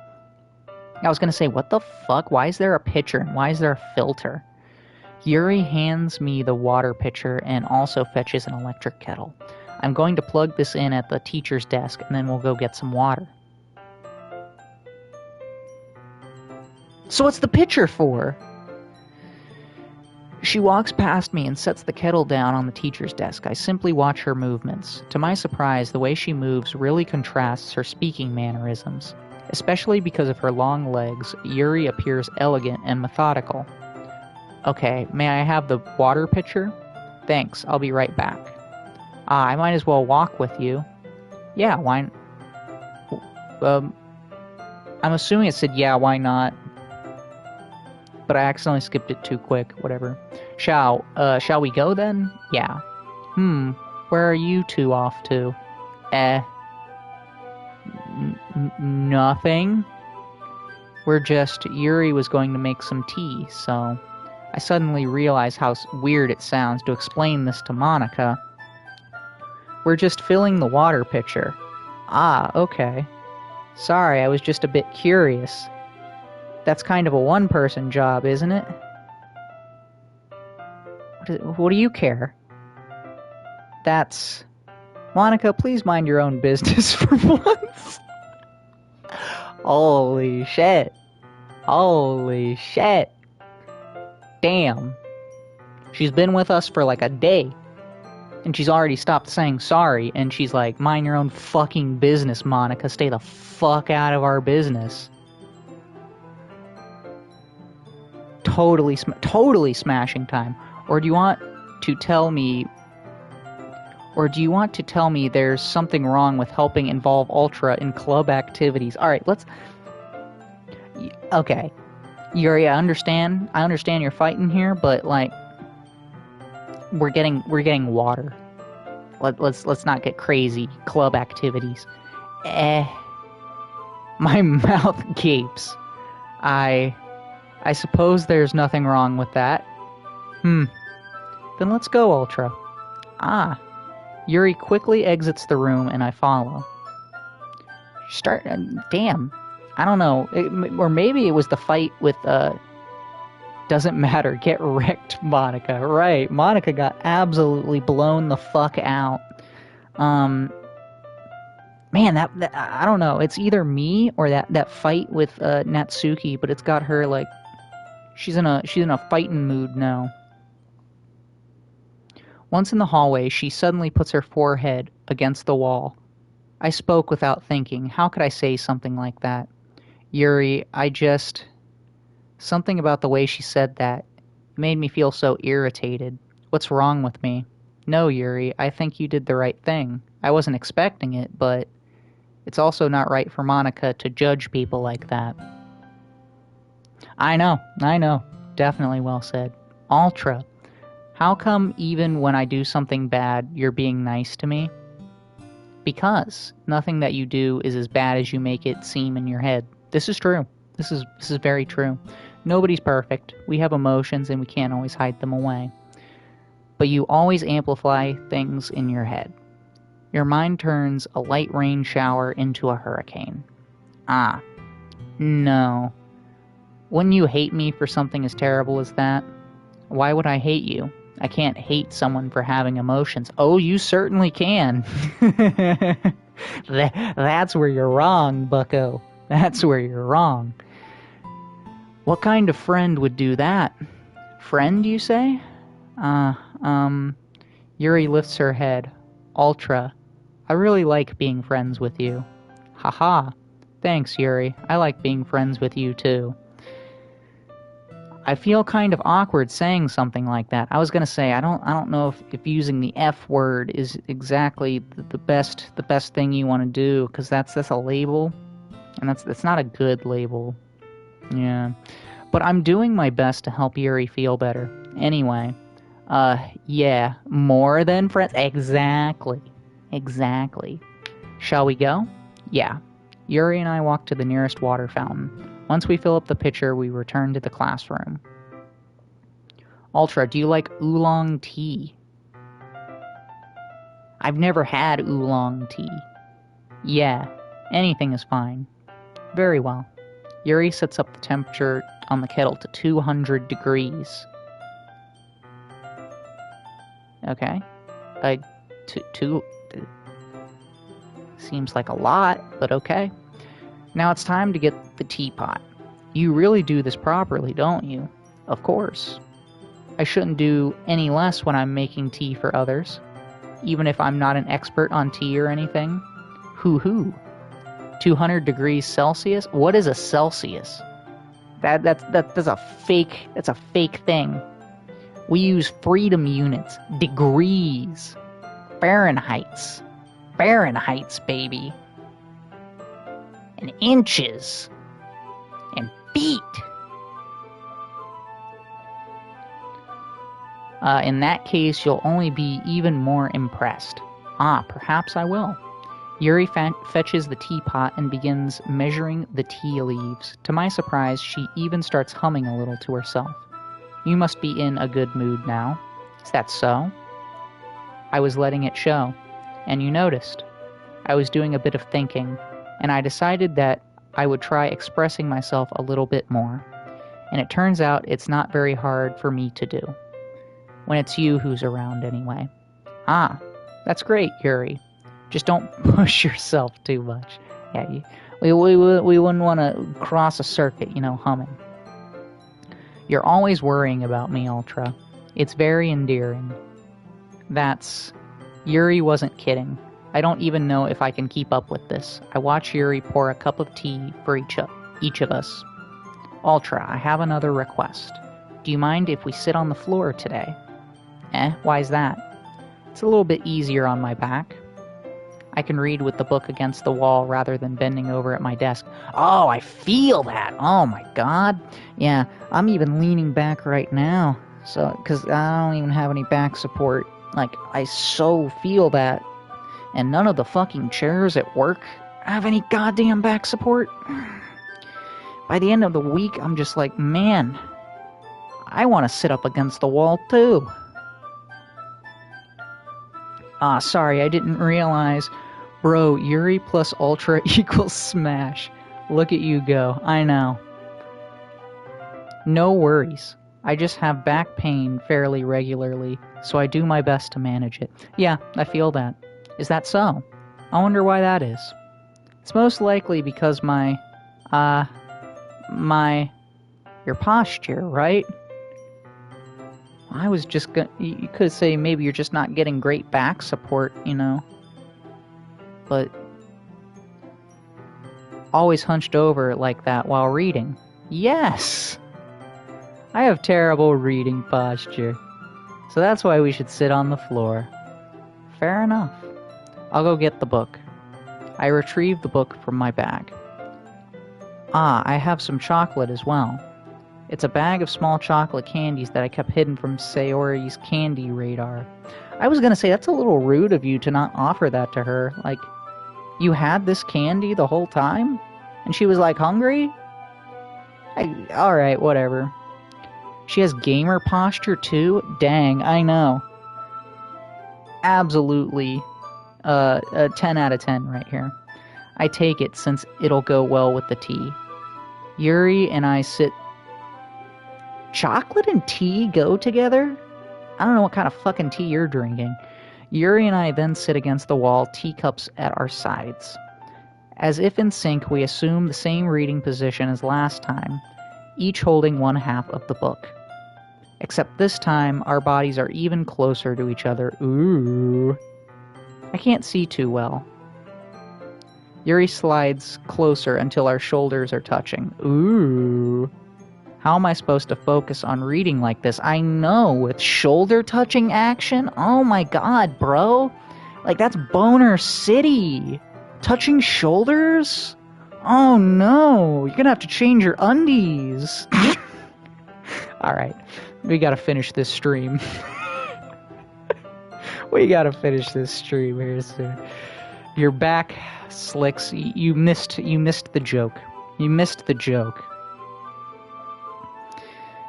I was gonna say, what the fuck? Why is there a pitcher and why is there a filter? Yuri hands me the water pitcher and also fetches an electric kettle. I'm going to plug this in at the teacher's desk and then we'll go get some water. So what's the pitcher for? She walks past me and sets the kettle down on the teacher's desk. I simply watch her movements. To my surprise, the way she moves really contrasts her speaking mannerisms. Especially because of her long legs, Yuri appears elegant and methodical. Okay, may I have the water pitcher? Thanks, I'll be right back. I might as well walk with you. Yeah, why... I'm assuming it said, yeah, why not? But I accidentally skipped it too quick, whatever. Shall we go then? Yeah. Where are you two off to? Nothing. Yuri was going to make some tea, so... I suddenly realize how weird it sounds to explain this to Monica. We're just filling the water pitcher. Okay. Sorry, I was just a bit curious. That's kind of a one-person job, isn't it? What do you care? That's... Monica, please mind your own business for once. Holy shit. Holy shit. Damn. She's been with us for a day. And she's already stopped saying sorry. And she's like, mind your own fucking business, Monica. Stay the fuck out of our business. Totally smashing time. Or do you want to tell me Or do you want to tell me there's something wrong with helping involve Ultra in club activities? Alright, let's... Okay. Yuri, I understand you're fighting here, but, like... We're getting water. Let's not get crazy. Club activities. My mouth gapes. I suppose there's nothing wrong with that. Then let's go, Ultra. Ah. Yuri quickly exits the room and I follow. Damn. I don't know. Or maybe it was the fight with, doesn't matter. Get wrecked, Monica. Right. Monica got absolutely blown the fuck out. Man, that I don't know. It's either me or that fight with Natsuki, but it's got her like she's in a fighting mood now. Once in the hallway, she suddenly puts her forehead against the wall. I spoke without thinking. How could I say something like that? Yuri, something about the way she said that made me feel so irritated. What's wrong with me? No, Yuri, I think you did the right thing. I wasn't expecting it, but it's also not right for Monica to judge people like that. I know. Definitely well said. Ultra, how come even when I do something bad, you're being nice to me? Because nothing that you do is as bad as you make it seem in your head. This is true. This is very true. Nobody's perfect. We have emotions and we can't always hide them away. But you always amplify things in your head. Your mind turns a light rain shower into a hurricane. Ah. No. Wouldn't you hate me for something as terrible as that? Why would I hate you? I can't hate someone for having emotions. Oh, you certainly can. That's where you're wrong, bucko. That's where you're wrong. What kind of friend would do that? Friend, you say? Yuri lifts her head. Ultra, I really like being friends with you. Haha. Thanks, Yuri. I like being friends with you, too. I feel kind of awkward saying something like that. I was gonna say, I don't know if using the F word is exactly the best thing you want to do, because that's a label, and that's not a good label. Yeah. But I'm doing my best to help Yuri feel better. Anyway, yeah, more than friends. Exactly. Shall we go? Yeah. Yuri and I walk to the nearest water fountain. Once we fill up the pitcher, we return to the classroom. Ultra, do you like oolong tea? I've never had oolong tea. Yeah, anything is fine. Very well. Yuri sets up the temperature on the kettle to 200 degrees. Okay. Two seems like a lot, but okay. Now it's time to get the teapot. You really do this properly, don't you? Of course. I shouldn't do any less when I'm making tea for others, even if I'm not an expert on tea or anything. Hoo-hoo. 200 degrees Celsius? What is a Celsius? That's a fake thing. We use freedom units, degrees, Fahrenheits, baby. And inches and feet. In that case, you'll only be even more impressed. Ah, perhaps I will. Yuri fetches the teapot and begins measuring the tea leaves. To my surprise, she even starts humming a little to herself. You must be in a good mood now. Is that so? I was letting it show, and you noticed. I was doing a bit of thinking, and I decided that I would try expressing myself a little bit more. And it turns out it's not very hard for me to do. When it's you who's around, anyway. Ah, that's great, Yuri. Just don't push yourself too much. Yeah, we wouldn't want to cross a circuit, humming. You're always worrying about me, Ultra. It's very endearing. Yuri wasn't kidding. I don't even know if I can keep up with this. I watch Yuri pour a cup of tea for each of us. Ultra, I have another request. Do you mind if we sit on the floor today? Why's that? It's a little bit easier on my back. I can read with the book against the wall rather than bending over at my desk. Oh, I feel that! Oh my god. Yeah, I'm even leaning back right now. So, because I don't even have any back support. Like, I so feel that. And none of the fucking chairs at work have any goddamn back support. By the end of the week, I'm just like, man, I want to sit up against the wall too. Ah, sorry, I didn't realize. Bro, Yuri plus Ultra equals Smash. Look at you go. I know. No worries. I just have back pain fairly regularly, so I do my best to manage it. Yeah, I feel that. Is that so? I wonder why that is. It's most likely because your posture, right? I was just gonna... You could say maybe you're just not getting great back support, you know? But... always hunched over like that while reading. Yes! I have terrible reading posture. So that's why we should sit on the floor. Fair enough. I'll go get the book. I retrieve the book from my bag. Ah, I have some chocolate as well. It's a bag of small chocolate candies that I kept hidden from Sayori's candy radar. I was gonna say, that's a little rude of you to not offer that to her. Like, you had this candy the whole time? And she was like, hungry? Alright, whatever. She has gamer posture too? Dang, I know. Absolutely a 10 out of 10 right here. I take it since it'll go well with the tea. Yuri and I sit... Chocolate and tea go together? I don't know what kind of fucking tea you're drinking. Yuri and I then sit against the wall, teacups at our sides. As if in sync, we assume the same reading position as last time, each holding one half of the book. Except this time, our bodies are even closer to each other. Ooh. I can't see too well. Yuri slides closer until our shoulders are touching. Ooh. How am I supposed to focus on reading like this? I know, with shoulder-touching action? Oh my god, bro. Like, that's Boner City. Touching shoulders? Oh no, you're gonna have to change your undies. Alright, we gotta finish this stream. We gotta finish this stream here soon. Your back, Slicks, you missed the joke. You missed the joke.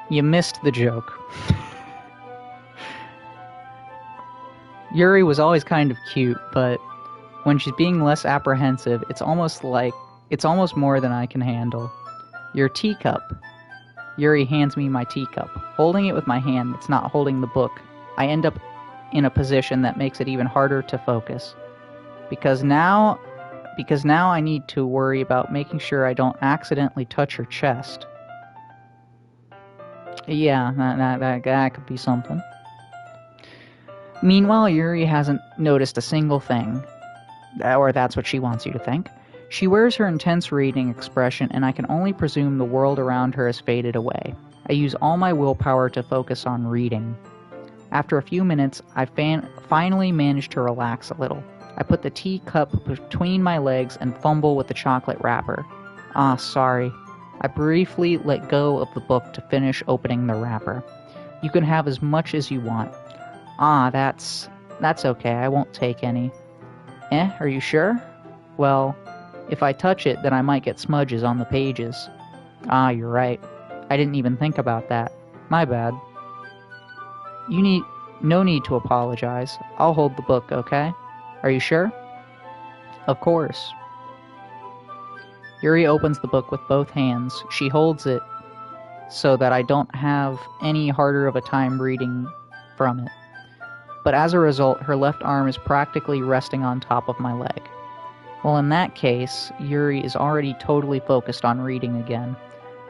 You missed the joke. Yuri was always kind of cute, but when she's being less apprehensive, it's almost more than I can handle. Your teacup. Yuri hands me my teacup. Holding it with my hand that's not holding the book, I end up in a position that makes it even harder to focus. Because now I need to worry about making sure I don't accidentally touch her chest. Yeah, that could be something. Meanwhile, Yuri hasn't noticed a single thing. Or that's what she wants you to think. She wears her intense reading expression, and I can only presume the world around her has faded away. I use all my willpower to focus on reading. After a few minutes, I finally manage to relax a little. I put the teacup between my legs and fumble with the chocolate wrapper. Ah, sorry. I briefly let go of the book to finish opening the wrapper. You can have as much as you want. Ah, that's okay. I won't take any. Are you sure? Well, if I touch it, then I might get smudges on the pages. Ah, you're right. I didn't even think about that. My bad. No need to apologize. I'll hold the book, okay? Are you sure? Of course. Yuri opens the book with both hands. She holds it so that I don't have any harder of a time reading from it. But as a result, her left arm is practically resting on top of my leg. Well, in that case, Yuri is already totally focused on reading again.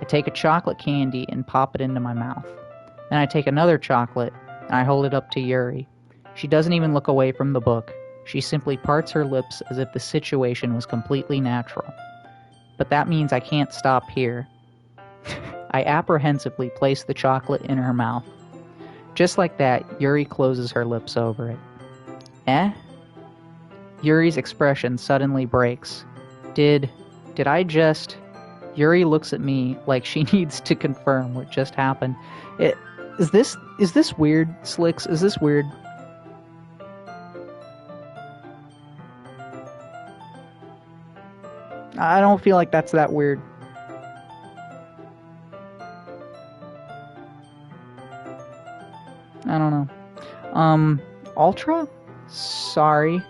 I take a chocolate candy and pop it into my mouth. Then I take another chocolate and I hold it up to Yuri. She doesn't even look away from the book. She simply parts her lips as if the situation was completely natural. But that means I can't stop here. I apprehensively place the chocolate in her mouth. Just like that, Yuri closes her lips over it. Eh? Yuri's expression suddenly breaks. Did I just... Yuri looks at me like she needs to confirm what just happened. Is this weird, Slicks? Is this weird? I don't feel like that's that weird. I don't know. Ultra? Sorry.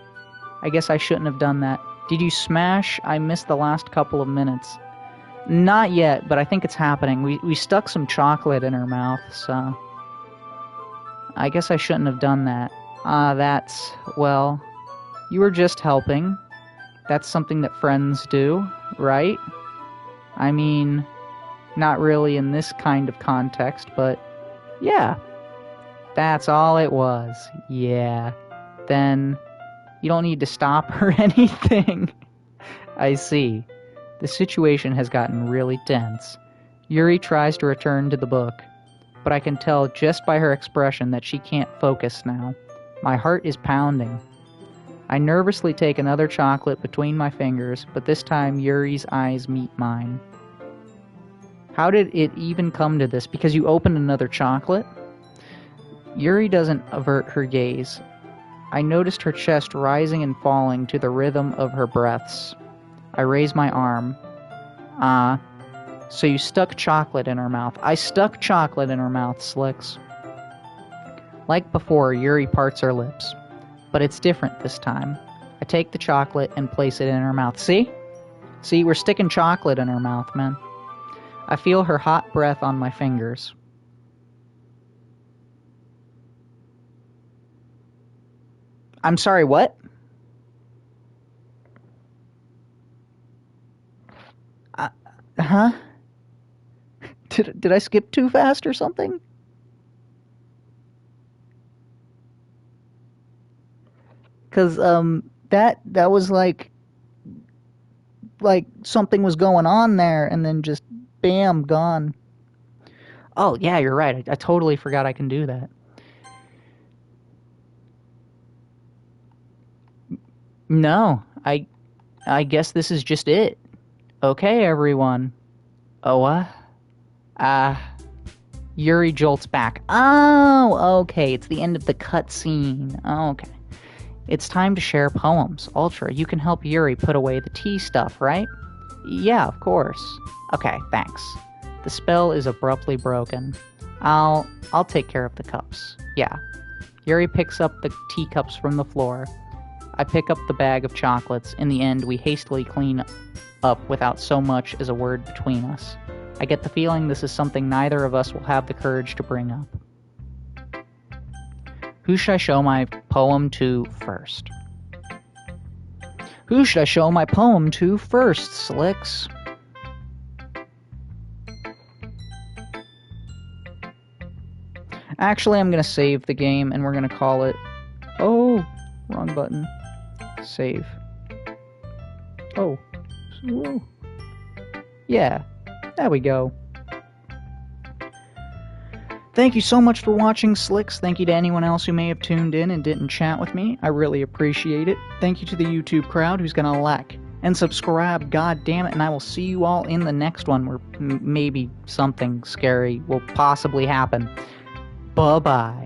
I guess I shouldn't have done that. Did you smash? I missed the last couple of minutes. Not yet, but I think it's happening. We stuck some chocolate in her mouth, so... I guess I shouldn't have done that. Well... You were just helping. That's something that friends do, right? I mean, not really in this kind of context, but... Yeah. That's all it was. Yeah. Then... You don't need to stop or anything. I see. The situation has gotten really tense. Yuri tries to return to the book, but I can tell just by her expression that she can't focus now. My heart is pounding. I nervously take another chocolate between my fingers, but this time Yuri's eyes meet mine. How did it even come to this? Because you opened another chocolate? Yuri doesn't avert her gaze. I noticed her chest rising and falling to the rhythm of her breaths. I raise my arm. So you stuck chocolate in her mouth. I stuck chocolate in her mouth, Slicks. Like before, Yuri parts her lips. But it's different this time. I take the chocolate and place it in her mouth. See? See, we're sticking chocolate in her mouth, man. I feel her hot breath on my fingers. I'm sorry, what? Huh? Did I skip too fast or something? Cause that was like something was going on there and then just bam, gone. Oh yeah, you're right. I totally forgot I can do that. No, I guess this is just it. Okay, everyone. Oh, Yuri jolts back. Oh, okay, it's the end of the cutscene. Oh, okay. It's time to share poems. Ultra, you can help Yuri put away the tea stuff, right? Yeah, of course. Okay, thanks. The spell is abruptly broken. I'll take care of the cups. Yeah. Yuri picks up the teacups from the floor. I pick up the bag of chocolates. In the end, we hastily clean up without so much as a word between us. I get the feeling this is something neither of us will have the courage to bring up. Who should I show my poem to first? Who should I show my poem to first, Slicks? Actually, I'm going to save the game and we're going to call it... Oh, wrong button. Save. Oh. Whoa. Yeah, there we go. Thank you so much for watching, Slicks. Thank you to anyone else who may have tuned in and didn't chat with me. I really appreciate it. Thank you to the YouTube crowd who's gonna like and subscribe, god damn it, and I will see you all in the next one where maybe something scary will possibly happen. Bye-bye.